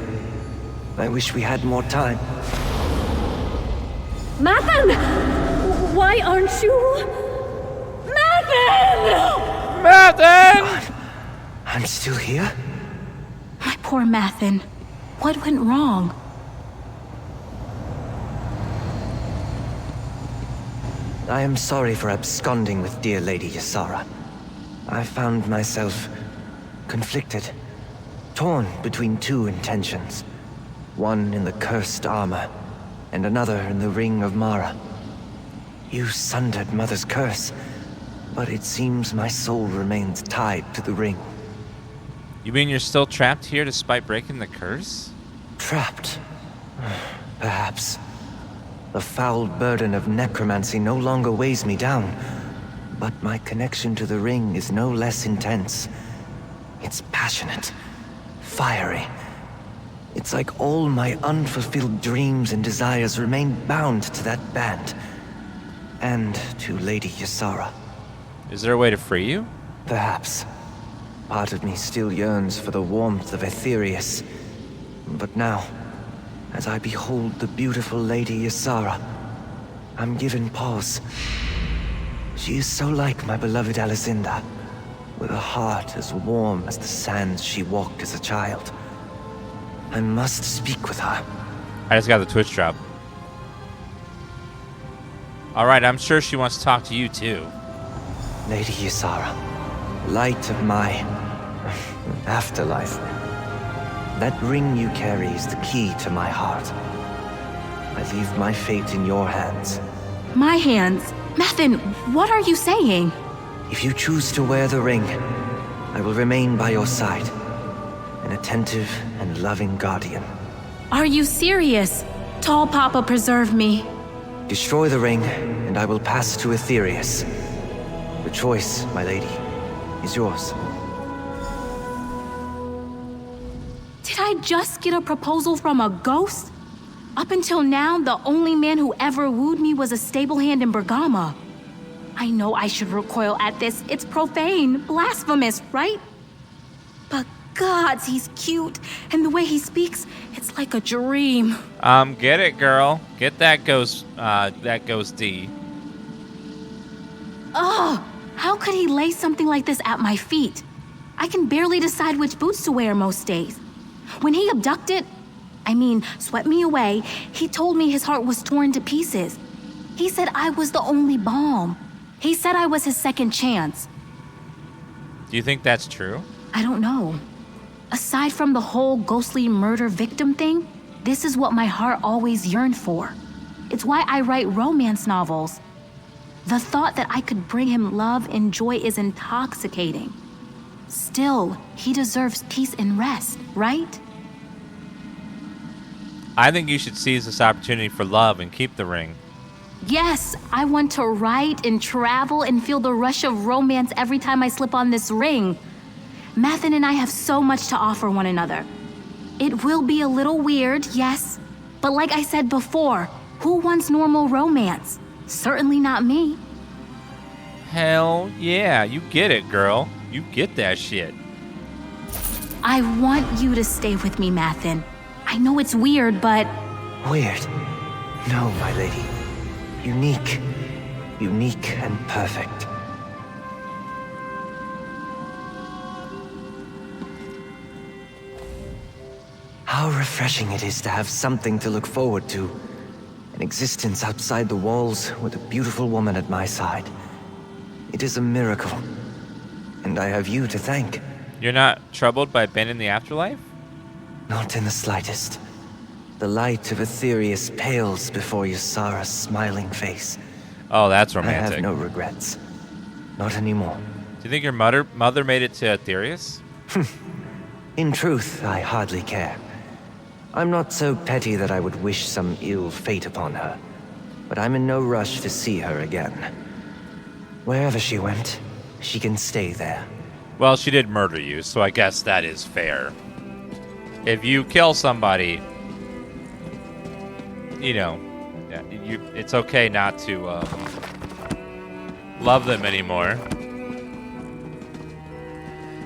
[SPEAKER 5] I wish we had more time.
[SPEAKER 4] Mathen! Why aren't you... Mathen!
[SPEAKER 1] Mathen!
[SPEAKER 5] I'm still here?
[SPEAKER 3] My poor Mathen. What went wrong?
[SPEAKER 5] I am sorry for absconding with dear Lady Ysara. I found myself conflicted, torn between two intentions. One in the cursed armor, and another in the Ring of Mara. You sundered Mother's curse, but it seems my soul remains tied to the ring.
[SPEAKER 1] You mean you're still trapped here despite breaking the curse?
[SPEAKER 5] Trapped? Perhaps. The foul burden of necromancy no longer weighs me down, but my connection to the ring is no less intense. It's passionate, fiery. It's like all my unfulfilled dreams and desires remain bound to that band. And to Lady Ysara.
[SPEAKER 1] Is there a way to free you?
[SPEAKER 5] Perhaps. Part of me still yearns for the warmth of Aetherius. But now, as I behold the beautiful Lady Ysara, I'm given pause. She is so like my beloved Alicinda, with a heart as warm as the sands she walked as a child. I must speak with her.
[SPEAKER 1] I just got the Twitch drop. Alright, I'm sure she wants to talk to you too.
[SPEAKER 5] Lady Ysara, light of my afterlife. That ring you carry is the key to my heart. I leave my fate in your hands.
[SPEAKER 3] My hands? Mathin, what are you saying?
[SPEAKER 5] If you choose to wear the ring, I will remain by your side, an attentive and loving guardian.
[SPEAKER 3] Are you serious? Tall Papa, preserve me.
[SPEAKER 5] Destroy the ring, and I will pass to Aetherius. The choice, my lady, is yours.
[SPEAKER 3] Did I just get a proposal from a ghost? Up until now, the only man who ever wooed me was a stable hand in Bergama. I know I should recoil at this. It's profane, blasphemous, right? But gods, he's cute, and the way he speaks, it's like a dream.
[SPEAKER 1] Get it, girl. Get that ghost D.
[SPEAKER 3] Ugh, how could he lay something like this at my feet? I can barely decide which boots to wear most days. When he swept me away, he told me his heart was torn to pieces. He said I was the only balm. He said I was his second chance.
[SPEAKER 1] Do you think that's true?
[SPEAKER 3] I don't know. Aside from the whole ghostly murder victim thing, this is what my heart always yearned for. It's why I write romance novels. The thought that I could bring him love and joy is intoxicating. Still, he deserves peace and rest, right?
[SPEAKER 1] I think you should seize this opportunity for love and keep the ring.
[SPEAKER 3] Yes, I want to write and travel and feel the rush of romance every time I slip on this ring. Mathin and I have so much to offer one another. It will be a little weird, yes, but like I said before, who wants normal romance? Certainly not me.
[SPEAKER 1] Hell yeah, you get it, girl. You get that shit.
[SPEAKER 3] I want you to stay with me, Mathin. I know it's weird, but...
[SPEAKER 5] Weird? No, my lady. Unique. Unique and perfect. How refreshing it is to have something to look forward to. An existence outside the walls with a beautiful woman at my side. It is a miracle. And I have you to thank.
[SPEAKER 1] You're not troubled by Ben in the afterlife?
[SPEAKER 5] Not in the slightest. The light of Aetherius pales before Ysara's smiling face.
[SPEAKER 1] Oh, that's
[SPEAKER 5] I
[SPEAKER 1] romantic.
[SPEAKER 5] have no regrets. Not anymore.
[SPEAKER 1] Do you think your mother made it to Aetherius?
[SPEAKER 5] In truth, I hardly care. I'm not so petty that I would wish some ill fate upon her. But I'm in no rush to see her again. Wherever she went, she can stay there.
[SPEAKER 1] Well, she did murder you, so I guess that is fair. If you kill somebody, you know, it's okay not to love them anymore.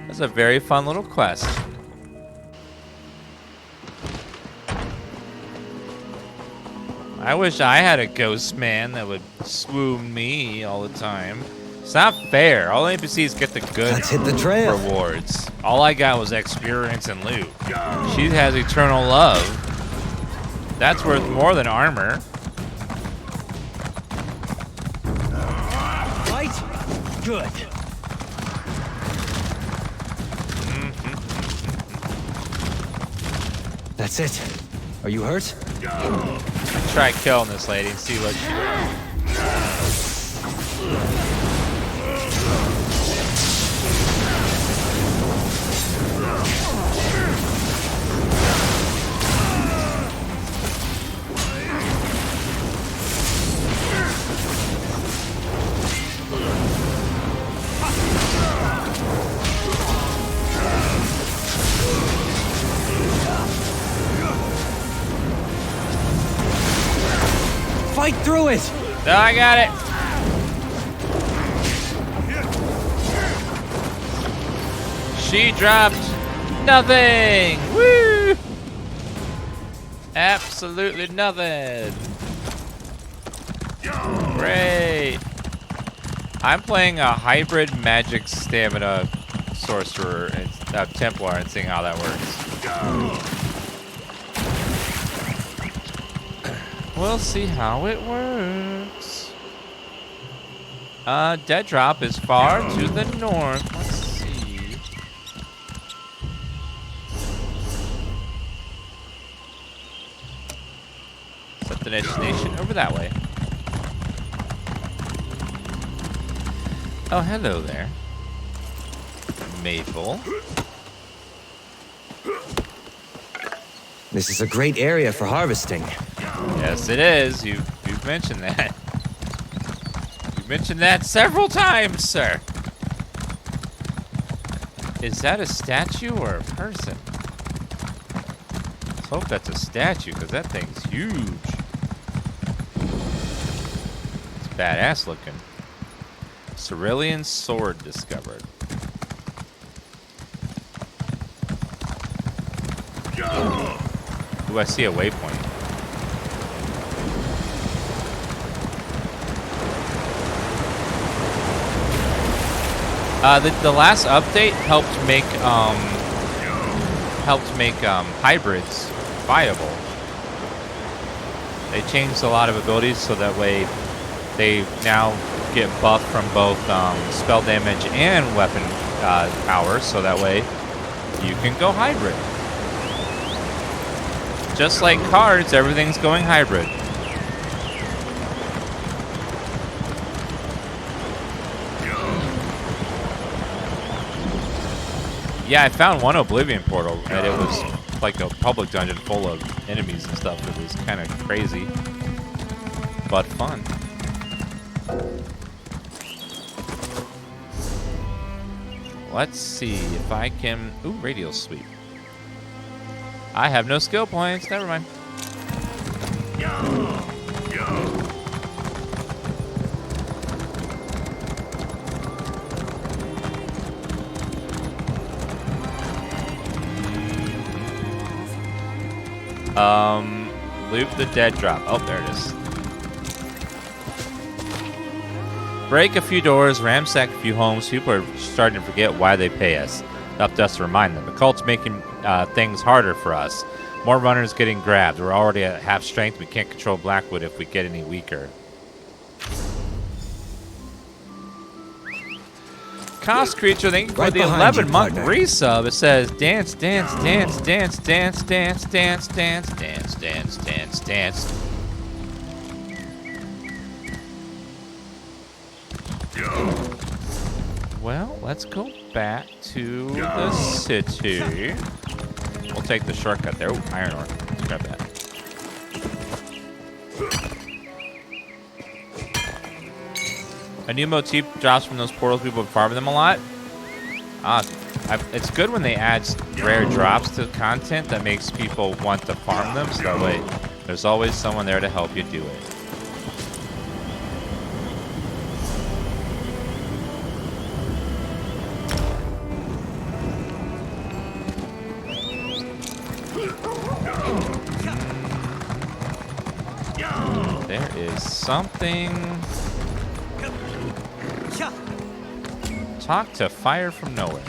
[SPEAKER 1] That's a very fun little quest. I wish I had a ghost man that would swoon me all the time. It's not fair. All NPCs get the good
[SPEAKER 8] Let's hit the trail.
[SPEAKER 1] rewards. All I got was experience and loot. She has eternal love. That's worth more than armor.
[SPEAKER 8] Right? Good. That's it. Are you hurt?
[SPEAKER 1] Try killing this lady and see what she...
[SPEAKER 8] Fight through it!
[SPEAKER 1] No, I got it. She dropped nothing. Woo! Absolutely nothing. Great. I'm playing a hybrid magic stamina sorcerer and Templar and seeing how that works. We'll see how it works. Dead drop is far to the north. Let's see. Set the destination over that way. Oh, hello there. Maple.
[SPEAKER 5] This is a great area for harvesting.
[SPEAKER 1] Yes, it is. You've mentioned that. You've mentioned that several times, sir. Is that a statue or a person? Let's hope that's a statue, because that thing's huge. It's badass looking. Cerulean sword discovered. Ooh, I see a waypoint. The last update helped make hybrids viable. They changed a lot of abilities so that way they now get buffed from both spell damage and weapon power, so that way you can go hybrid. Just like cards, everything's going hybrid. Yeah, I found one Oblivion portal, and it was like a public dungeon full of enemies and stuff. It was kind of crazy, but fun. Let's see if I can... Ooh, radial sweep. I have no skill points. Never mind. Loop the dead drop. Oh, there it is. Break a few doors, ransack a few homes. People are starting to forget why they pay us. Up to us to remind them. The cult's making things harder for us. More runners getting grabbed. We're already at half strength. We can't control Blackwood if we get any weaker. Cost creature, thank you for
[SPEAKER 5] Right
[SPEAKER 1] the
[SPEAKER 5] behind you,
[SPEAKER 1] 11-month
[SPEAKER 5] partner.
[SPEAKER 1] resub. It says dance, dance, dance, dance, dance, dance, dance, dance, dance, dance, dance, dance. Well, let's go back to the city. We'll take the shortcut there. Ooh, iron ore. Let's grab that. A new motif drops from those portals. People farm them a lot. It's good when they add rare drops to content that makes people want to farm them. So that way, there's always someone there to help you do it. There is something. Talk to fire from nowhere.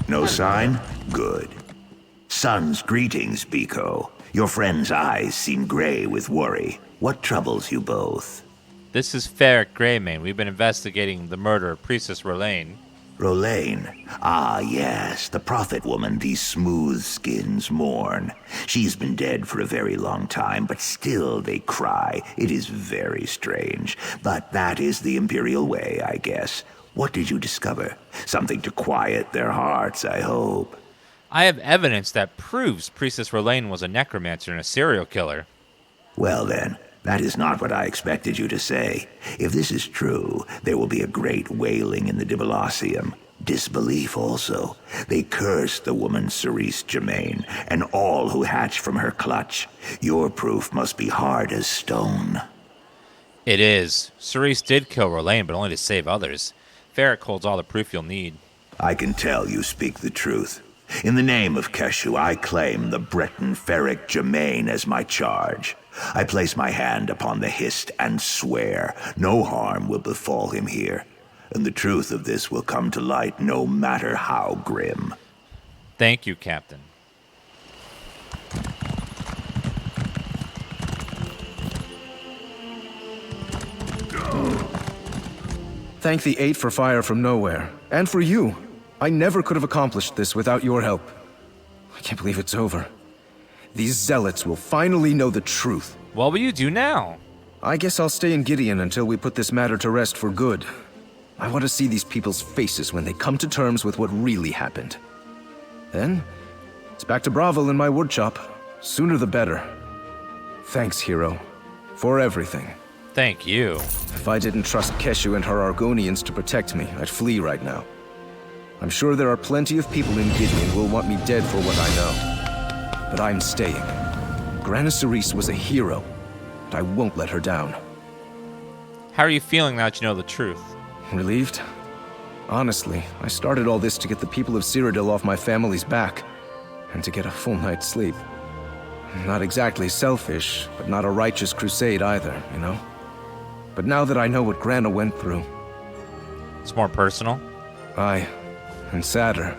[SPEAKER 7] No sign? Good. Son's greetings, Biko. Your friend's eyes seem gray with worry. What troubles you both?
[SPEAKER 1] This is Ferric Greymane. We've been investigating the murder of Priestess Rolaine.
[SPEAKER 7] Rolaine. Ah, yes, the prophet woman these smooth skins mourn. She's been dead for a very long time, but still they cry. It is very strange. But that is the Imperial way, I guess. What did you discover? Something to quiet their hearts, I hope.
[SPEAKER 1] I have evidence that proves Priestess Rolaine was a necromancer and a serial killer.
[SPEAKER 7] Well then, that is not what I expected you to say. If this is true, there will be a great wailing in the Dibalacium. Disbelief also. They curse the woman Cerise Germain, and all who hatch from her clutch. Your proof must be hard as stone.
[SPEAKER 1] It is. Cerise did kill Rolaine, but only to save others. Ferric holds all the proof you'll need.
[SPEAKER 7] I can tell you speak the truth. In the name of Keshu, I claim the Breton Ferric Germain as my charge. I place my hand upon the Hist and swear no harm will befall him here. and the truth of this will come to light no matter how grim.
[SPEAKER 1] Thank you, Captain.
[SPEAKER 6] Thank the Eight for fire from nowhere. And for you. I never could have accomplished this without your help. I can't believe it's over. These zealots will finally know the truth.
[SPEAKER 1] What will you do now?
[SPEAKER 6] I guess I'll stay in Gideon until we put this matter to rest for good. I want to see these people's faces when they come to terms with what really happened. Then, it's back to Bravel in my woodshop. Sooner the better. Thanks, hero. For everything.
[SPEAKER 1] Thank you.
[SPEAKER 6] If I didn't trust Keshu and her Argonians to protect me, I'd flee right now. I'm sure there are plenty of people in Gideon who will want me dead for what I know. But I'm staying. Grana Cerise was a hero, and I won't let her down.
[SPEAKER 1] How are you feeling now that you know the truth?
[SPEAKER 6] Relieved? Honestly, I started all this to get the people of Cyrodiil off my family's back, and to get a full night's sleep. Not exactly selfish, but not a righteous crusade either, you know? But now that I know what Grana went through...
[SPEAKER 1] It's more personal?
[SPEAKER 6] Aye, and sadder.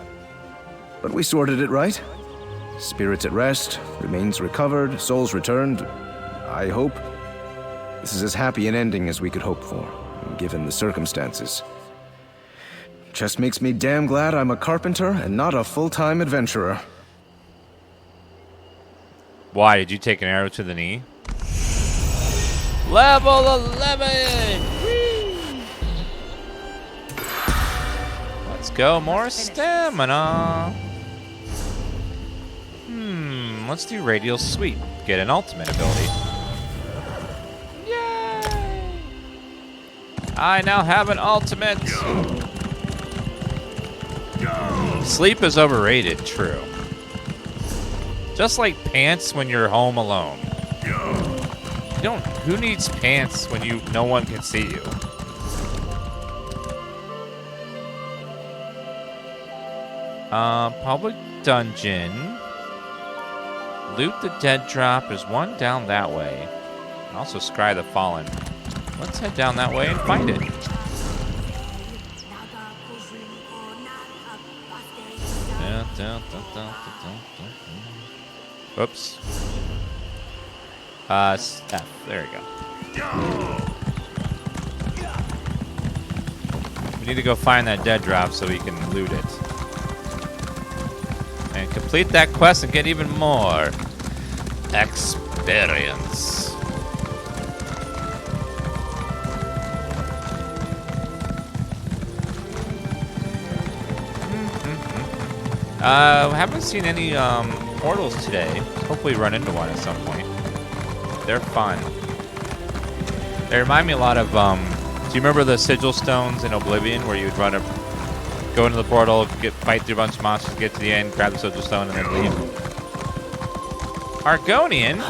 [SPEAKER 6] But we sorted it right. Spirits at rest, remains recovered, souls returned. I hope. This is as happy an ending as we could hope for, given the circumstances. Just makes me damn glad I'm a carpenter and not a full-time adventurer.
[SPEAKER 1] Why, did you take an arrow to the knee? Level 11! Whee! Let's go, more stamina. Let's do Radial Sweep. Get an ultimate ability. Yay! I now have an ultimate. Sleep is overrated, true. Just like pants when you're home alone. You don't. Who needs pants when no one can see you? Public dungeon. Loot the dead drop. There's one down that way. And also scry the fallen. Let's head down that way and find it. Oops. F. There we go. We need to go find that dead drop so we can loot it. And complete that quest and get even more experience. Haven't seen any portals today. Hopefully run into one at some point. They're fun. They remind me a lot of, do you remember the sigil stones in Oblivion where you'd go into the portal, fight through a bunch of monsters, get to the end, grab the sigil stone, and then leave? Argonian?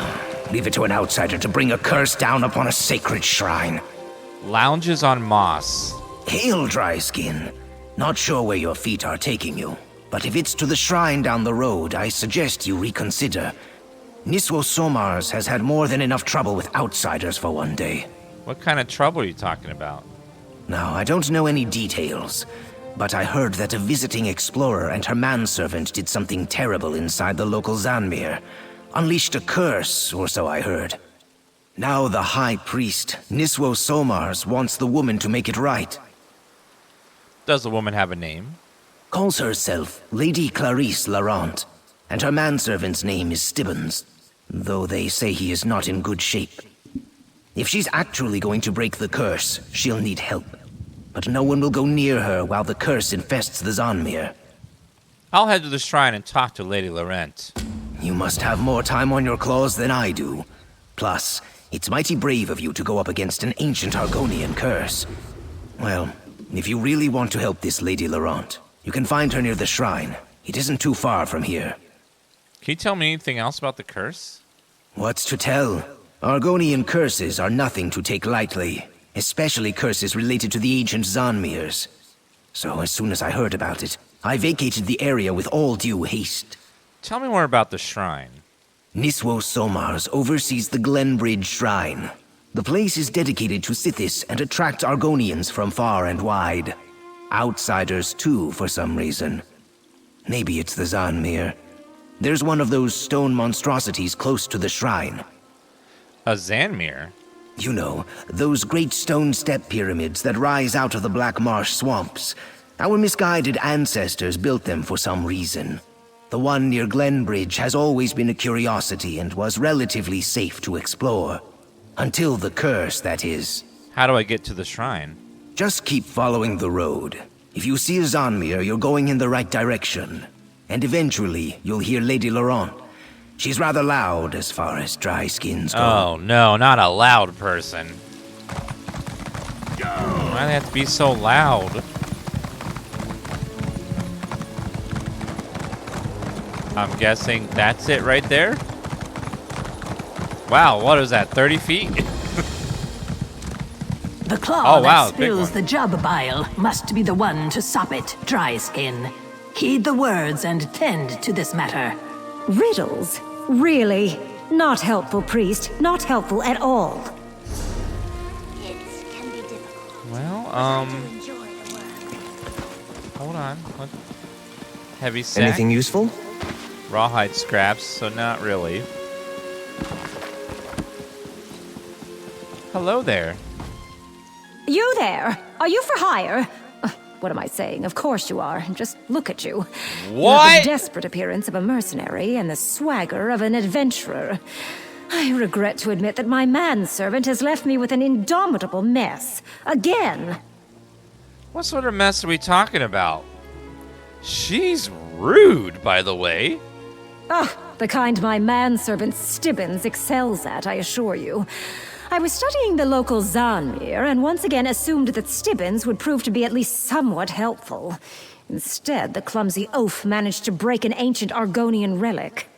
[SPEAKER 9] Leave it to an outsider to bring a curse down upon a sacred shrine.
[SPEAKER 1] Lounges on moss.
[SPEAKER 9] Hail, dry skin. Not sure where your feet are taking you, but if it's to the shrine down the road, I suggest you reconsider. Niswo Somars has had more than enough trouble with outsiders for one day.
[SPEAKER 1] What kind of trouble are you talking about?
[SPEAKER 9] Now, I don't know any details, but I heard that a visiting explorer and her manservant did something terrible inside the local Zanmir. Unleashed a curse, or so I heard. Now the High Priest, Niswo Somars, wants the woman to make it right.
[SPEAKER 1] Does the woman have a name?
[SPEAKER 9] Calls herself Lady Clarice Laurent, and her manservant's name is Stibbons, though they say he is not in good shape. If she's actually going to break the curse, she'll need help. But no one will go near her while the curse infests the Zanmir.
[SPEAKER 1] I'll head to the shrine and talk to Lady Laurent.
[SPEAKER 9] You must have more time on your claws than I do. Plus, it's mighty brave of you to go up against an ancient Argonian curse. Well, if you really want to help this Lady Laurent, you can find her near the shrine. It isn't too far from here.
[SPEAKER 1] Can you tell me anything else about the curse?
[SPEAKER 9] What's to tell? Argonian curses are nothing to take lightly, especially curses related to the ancient Zanmirs. So as soon as I heard about it, I vacated the area with all due haste.
[SPEAKER 1] Tell me more about the shrine.
[SPEAKER 9] Niswo Somars oversees the Glenbridge Shrine. The place is dedicated to Sithis and attracts Argonians from far and wide. Outsiders, too, for some reason. Maybe it's the Zanmir. There's one of those stone monstrosities close to the shrine.
[SPEAKER 1] A Zanmir?
[SPEAKER 9] You know, those great stone step pyramids that rise out of the Black Marsh swamps. Our misguided ancestors built them for some reason. The one near Glenbridge has always been a curiosity and was relatively safe to explore. Until the curse, that is.
[SPEAKER 1] How do I get to the shrine?
[SPEAKER 9] Just keep following the road. If you see a Zanmir, you're going in the right direction. And eventually, you'll hear Lady Laurent. She's rather loud as far as dry skins go.
[SPEAKER 1] Oh, no, not a loud person. Why do they have to be so loud? I'm guessing that's it right there? Wow, what is that, 30 feet?
[SPEAKER 10] The claw
[SPEAKER 1] wow,
[SPEAKER 10] that
[SPEAKER 1] big
[SPEAKER 10] spills
[SPEAKER 1] one.
[SPEAKER 10] the jub bile must be the one to stop it, dry skin. Heed the words and tend to this matter.
[SPEAKER 4] Riddles? Really? Not helpful, priest. Not helpful at all.
[SPEAKER 1] Well, hold on. What? Heavy sack?
[SPEAKER 5] Anything useful?
[SPEAKER 1] Rawhide scraps, so not really. Hello there.
[SPEAKER 4] You there? Are you for hire? What am I saying? Of course you are. Just look at you. You have
[SPEAKER 1] What?
[SPEAKER 4] the desperate appearance of a mercenary and the swagger of an adventurer. I regret to admit that my manservant has left me with an indomitable mess. Again.
[SPEAKER 1] What sort of mess are we talking about? She's rude, by the way.
[SPEAKER 4] Oh, the kind my manservant Stibbins excels at, I assure you. I was studying the local Zanmir, and once again assumed that Stibbins would prove to be at least somewhat helpful. Instead, the clumsy oaf managed to break an ancient Argonian relic.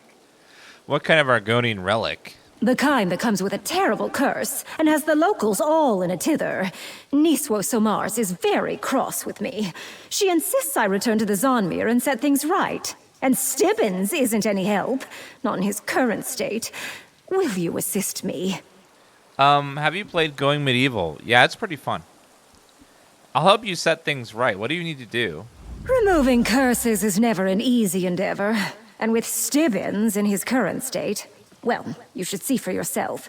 [SPEAKER 1] What kind of Argonian relic?
[SPEAKER 4] The kind that comes with a terrible curse, and has the locals all in a tither. Niswo Somars is very cross with me. She insists I return to the Zanmir and set things right. And Stibbins isn't any help, not in his current state. Will you assist me?
[SPEAKER 1] Have you played Going Medieval? Yeah, it's pretty fun. I'll help you set things right. What do you need to do?
[SPEAKER 4] Removing curses is never an easy endeavor. And with Stibbins in his current state, well, you should see for yourself.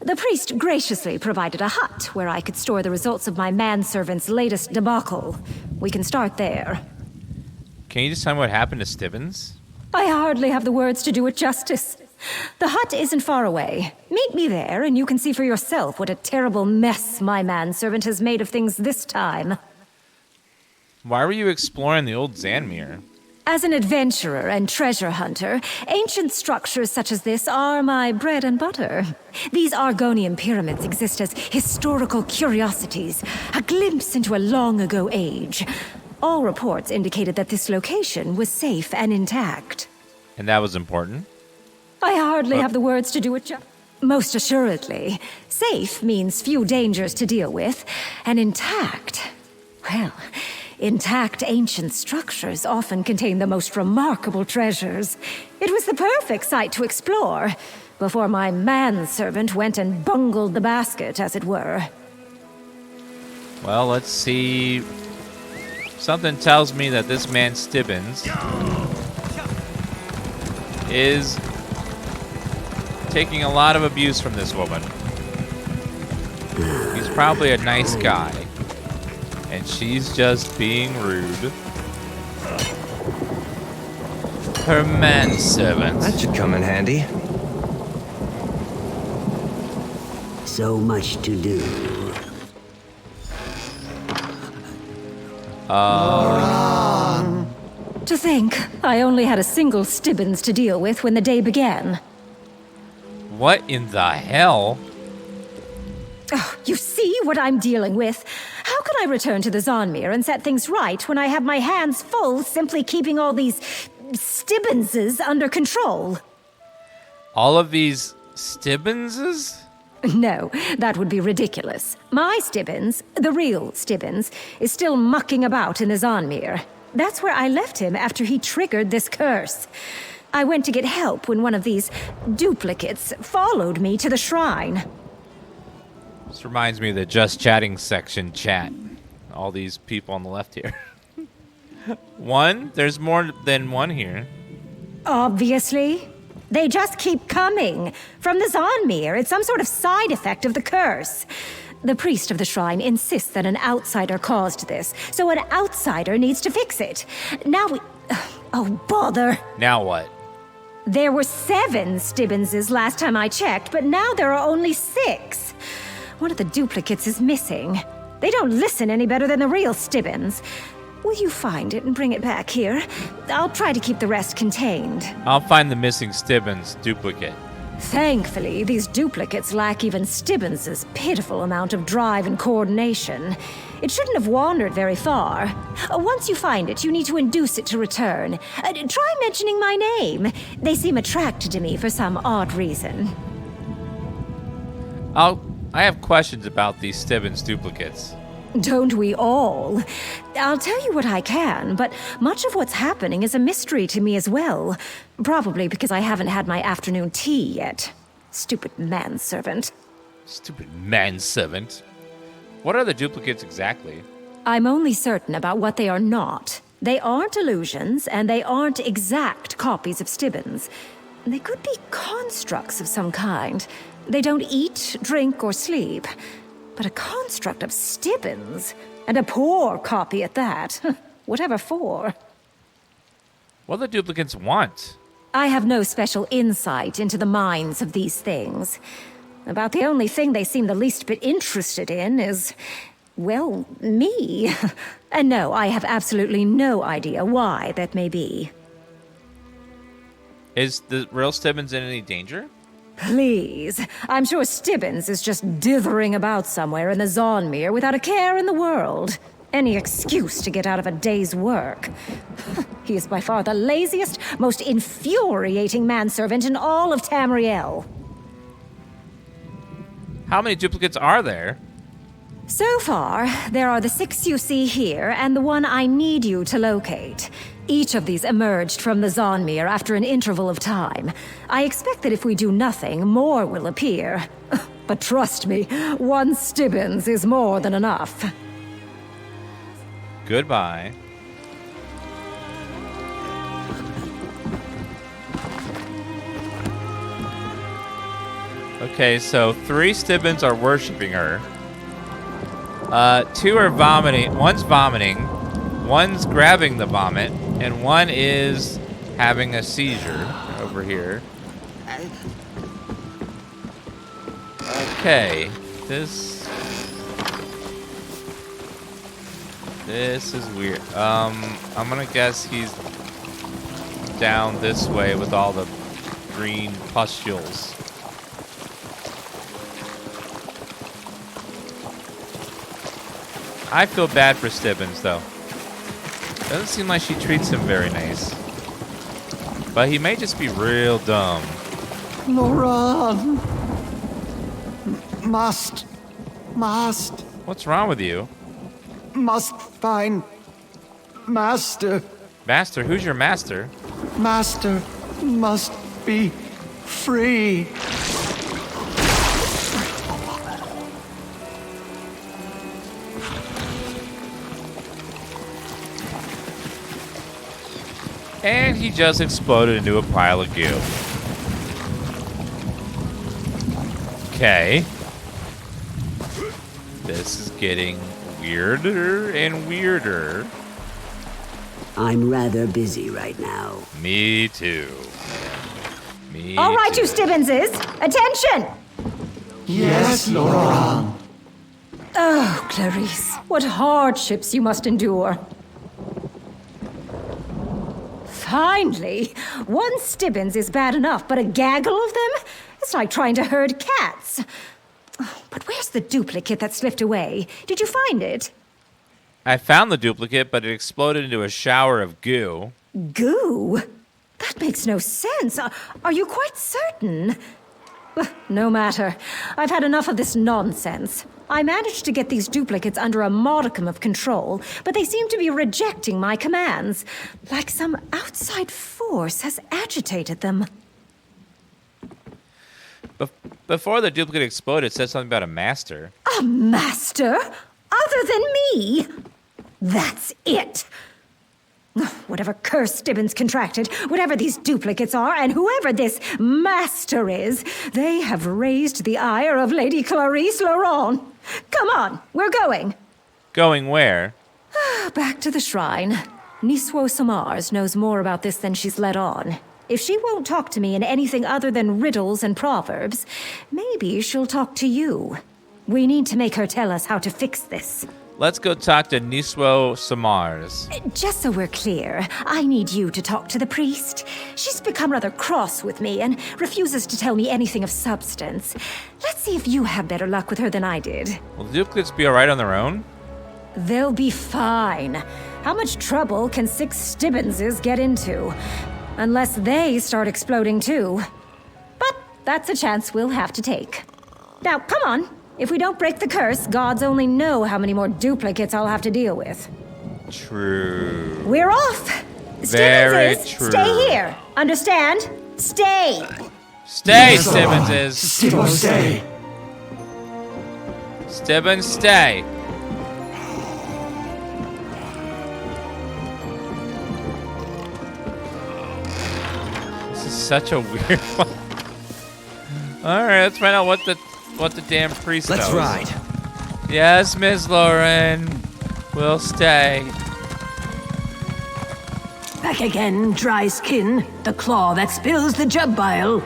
[SPEAKER 4] The priest graciously provided a hut where I could store the results of my manservant's latest debacle. We can start there.
[SPEAKER 1] Can you just tell me what happened to Stibbins?
[SPEAKER 4] I hardly have the words to do it justice. The hut isn't far away. Meet me there, and you can see for yourself what a terrible mess my manservant has made of things this time.
[SPEAKER 1] Why were you exploring the old Zanmir?
[SPEAKER 4] As an adventurer and treasure hunter, ancient structures such as this are my bread and butter. These Argonian pyramids exist as historical curiosities, a glimpse into a long-ago age. All reports indicated that this location was safe and intact.
[SPEAKER 1] And that was important?
[SPEAKER 4] I hardly have the words to do it Most assuredly. Safe means few dangers to deal with, and intact, well, intact ancient structures often contain the most remarkable treasures. It was the perfect site to explore, before my manservant went and bungled the basket, as it were.
[SPEAKER 1] Well, let's see. Something tells me that this man Stibbins is taking a lot of abuse from this woman. He's probably a nice guy, and she's just being rude. Her manservant.
[SPEAKER 5] That should come in handy.
[SPEAKER 11] So much to do.
[SPEAKER 4] To think, I only had a single Stibbins to deal with when the day began.
[SPEAKER 1] What in the hell?
[SPEAKER 4] Oh, you see what I'm dealing with? How can I return to the Zanmir and set things right when I have my hands full simply keeping all these Stibbinses under control?
[SPEAKER 1] All of these Stibbinses?
[SPEAKER 4] No, that would be ridiculous. My Stibbins, the real Stibbins, is still mucking about in the Zanmir. That's where I left him after he triggered this curse. I went to get help when one of these duplicates followed me to the shrine.
[SPEAKER 1] This reminds me of the Just Chatting section chat. All these people on the left here. One? There's more than one here.
[SPEAKER 12] Obviously. They just keep coming. From the Zonmir, it's some sort of side effect of the curse. The priest of the shrine insists that an outsider caused this, so an outsider needs to fix it. Now we... Oh, bother.
[SPEAKER 1] Now what?
[SPEAKER 12] There were 7 Stibbenses last time I checked, but now there are only 6. One of the duplicates is missing. They don't listen any better than the real Stibbens. Will you find it and bring it back here? I'll try to keep the rest contained.
[SPEAKER 1] I'll find the missing Stibbens duplicate.
[SPEAKER 12] Thankfully, these duplicates lack even Stibbens' pitiful amount of drive and coordination. It shouldn't have wandered very far. Once you find it, you need to induce it to return. Try mentioning my name. They seem attracted to me for some odd reason.
[SPEAKER 1] I have questions about these Stibbens duplicates.
[SPEAKER 12] Don't we all? I'll tell you what I can, but much of what's happening is a mystery to me as well. Probably because I haven't had my afternoon tea yet. Stupid manservant.
[SPEAKER 1] Stupid manservant. What are the duplicates exactly?
[SPEAKER 12] I'm only certain about what they are not. They aren't illusions, and they aren't exact copies of Stibbens. They could be constructs of some kind. They don't eat, drink, or sleep. But a construct of Stibbens, and a poor copy at that. Whatever for.
[SPEAKER 1] What do the duplicates want?
[SPEAKER 12] I have no special insight into the minds of these things. About the only thing they seem the least bit interested in is, well, me. And no, I have absolutely no idea why that may be.
[SPEAKER 1] Is the real Stibbens in any danger?
[SPEAKER 12] Please. I'm sure Stibbens is just dithering about somewhere in the Zonmir without a care in the world. Any excuse to get out of a day's work. He is by far the laziest, most infuriating manservant in all of Tamriel.
[SPEAKER 1] How many duplicates are there?
[SPEAKER 12] So far, there are the 6 you see here and the one I need you to locate. Each of these emerged from the Zonmir after an interval of time. I expect that if we do nothing, more will appear. But trust me, 1 Stibbens is more than enough.
[SPEAKER 1] Goodbye. Okay, so 3 Stibbens are worshipping her. 2 are vomiting. 1's vomiting. 1's grabbing the vomit. And 1 is having a seizure over here. Okay. This is weird. I'm gonna guess he's down this way with all the green pustules. I feel bad for Stibbens, though. Doesn't seem like she treats him very nice. But he may just be real dumb.
[SPEAKER 13] Loran! Must.
[SPEAKER 1] What's wrong with you?
[SPEAKER 13] Must find Master.
[SPEAKER 1] Master? Who's your master?
[SPEAKER 13] Master must be free.
[SPEAKER 1] And he just exploded into a pile of goo. Okay. This is getting weirder and weirder.
[SPEAKER 11] I'm rather busy right now.
[SPEAKER 1] Me too.
[SPEAKER 12] All right, you Stibbenses, attention!
[SPEAKER 13] Yes, Loran.
[SPEAKER 12] Oh, Clarice, what hardships you must endure. Finally! 1 Stibbens is bad enough, but a gaggle of them? It's like trying to herd cats. But where's the duplicate that slipped away? Did you find it?
[SPEAKER 1] I found the duplicate, but it exploded into a shower of goo.
[SPEAKER 12] Goo? That makes no sense. Are you quite certain? No matter. I've had enough of this nonsense. I managed to get these duplicates under a modicum of control, but they seem to be rejecting my commands. Like some outside force has agitated them.
[SPEAKER 1] Before the duplicate exploded, it said something about a master.
[SPEAKER 12] A master? Other than me? That's it. Whatever curse Stibbins contracted, whatever these duplicates are, and whoever this master is, they have raised the ire of Lady Clarice Laurent. Come on, we're going.
[SPEAKER 1] Going where?
[SPEAKER 12] Back to the shrine. Niswo Samars knows more about this than she's let on. If she won't talk to me in anything other than riddles and proverbs, maybe she'll talk to you. We need to make her tell us how to fix this.
[SPEAKER 1] Let's go talk to Niswo Samars.
[SPEAKER 12] Just so we're clear, I need you to talk to the priest. She's become rather cross with me and refuses to tell me anything of substance. Let's see if you have better luck with her than I did.
[SPEAKER 1] Will the duplicates be alright on their own?
[SPEAKER 12] They'll be fine. How much trouble can 6 Stibbinses get into? Unless they start exploding too. But that's a chance we'll have to take. Now, come on. If we don't break the curse, gods only know how many more duplicates I'll have to deal with.
[SPEAKER 1] True.
[SPEAKER 12] We're off!
[SPEAKER 1] Very
[SPEAKER 12] Stibbinses,
[SPEAKER 1] true.
[SPEAKER 12] stay here. Understand? Stay!
[SPEAKER 1] Stay, Stibbenses!
[SPEAKER 13] Stibbins, stay!
[SPEAKER 1] Stibbins, stay! This is such a weird one. Alright, let's find out what the damn priest knows.
[SPEAKER 8] Let's ride.
[SPEAKER 1] Yes, Miss Lauren. We'll stay.
[SPEAKER 10] Back again, dry skin. The claw that spills the jub bile.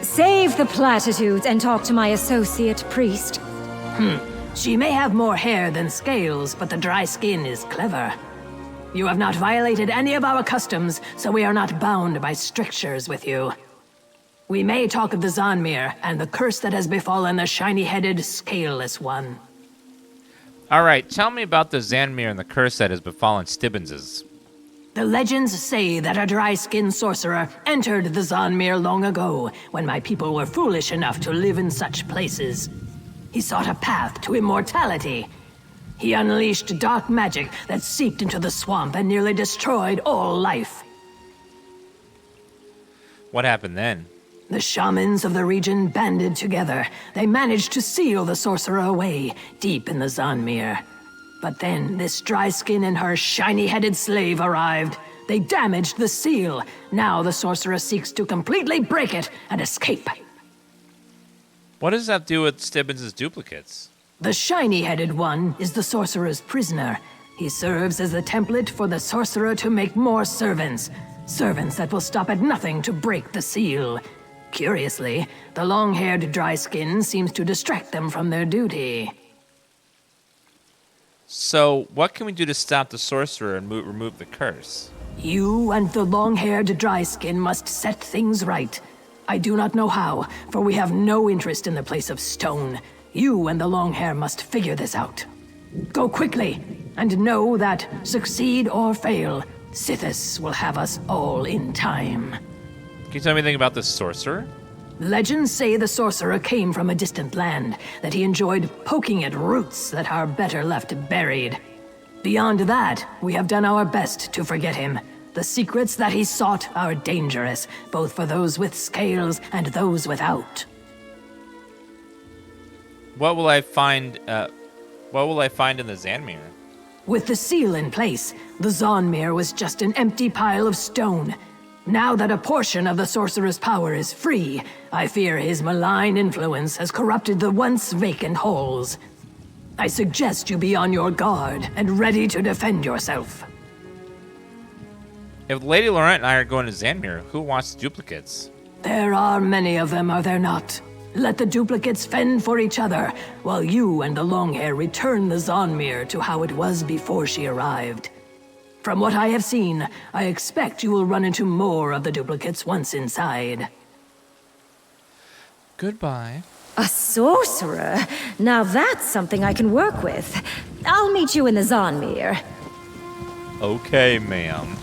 [SPEAKER 12] Save the platitudes and talk to my associate priest.
[SPEAKER 10] She may have more hair than scales, but the dry skin is clever. You have not violated any of our customs, so we are not bound by strictures with you. We may talk of the Zanmir and the curse that has befallen the shiny-headed, scaleless one.
[SPEAKER 1] Alright, tell me about the Zanmir and the curse that has befallen Stibbinses.
[SPEAKER 10] The legends say that a dry-skinned sorcerer entered the Zanmir long ago, when my people were foolish enough to live in such places. He sought a path to immortality. He unleashed dark magic that seeped into the swamp and nearly destroyed all life.
[SPEAKER 1] What happened then?
[SPEAKER 10] The shamans of the region banded together. They managed to seal the sorcerer away, deep in the Zanmir. But then this dry skin and her shiny-headed slave arrived. They damaged the seal. Now the sorcerer seeks to completely break it and escape.
[SPEAKER 1] What does that do with Stibbins' duplicates?
[SPEAKER 10] The shiny-headed one is the sorcerer's prisoner. He serves as a template for the sorcerer to make more servants. Servants that will stop at nothing to break the seal. Curiously, the long-haired dry skin seems to distract them from their duty.
[SPEAKER 1] So, what can we do to stop the sorcerer and remove the curse?
[SPEAKER 10] You and the long-haired dry skin must set things right. I do not know how, for we have no interest in the place of stone. You and the long hair must figure this out. Go quickly, and know that, succeed or fail, Sithis will have us all in time.
[SPEAKER 1] Can you tell me anything about the sorcerer?
[SPEAKER 10] Legends say the sorcerer came from a distant land, that he enjoyed poking at roots that are better left buried. Beyond that, we have done our best to forget him. The secrets that he sought are dangerous, both for those with scales and those without.
[SPEAKER 1] What will I find in the Zanmir?
[SPEAKER 10] With the seal in place, the Zanmir was just an empty pile of stone. Now that a portion of the sorcerer's power is free, I fear his malign influence has corrupted the once vacant halls. I suggest you be on your guard and ready to defend yourself.
[SPEAKER 1] If Lady Laurent and I are going to Zanmir, who wants duplicates?
[SPEAKER 10] There are many of them, are there not? Let the duplicates fend for each other, while you and the Longhair return the Zanmir to how it was before she arrived. From what I have seen, I expect you will run into more of the duplicates once inside.
[SPEAKER 1] Goodbye.
[SPEAKER 12] A sorcerer? Now that's something I can work with. I'll meet you in the Zanmir.
[SPEAKER 1] Okay, ma'am.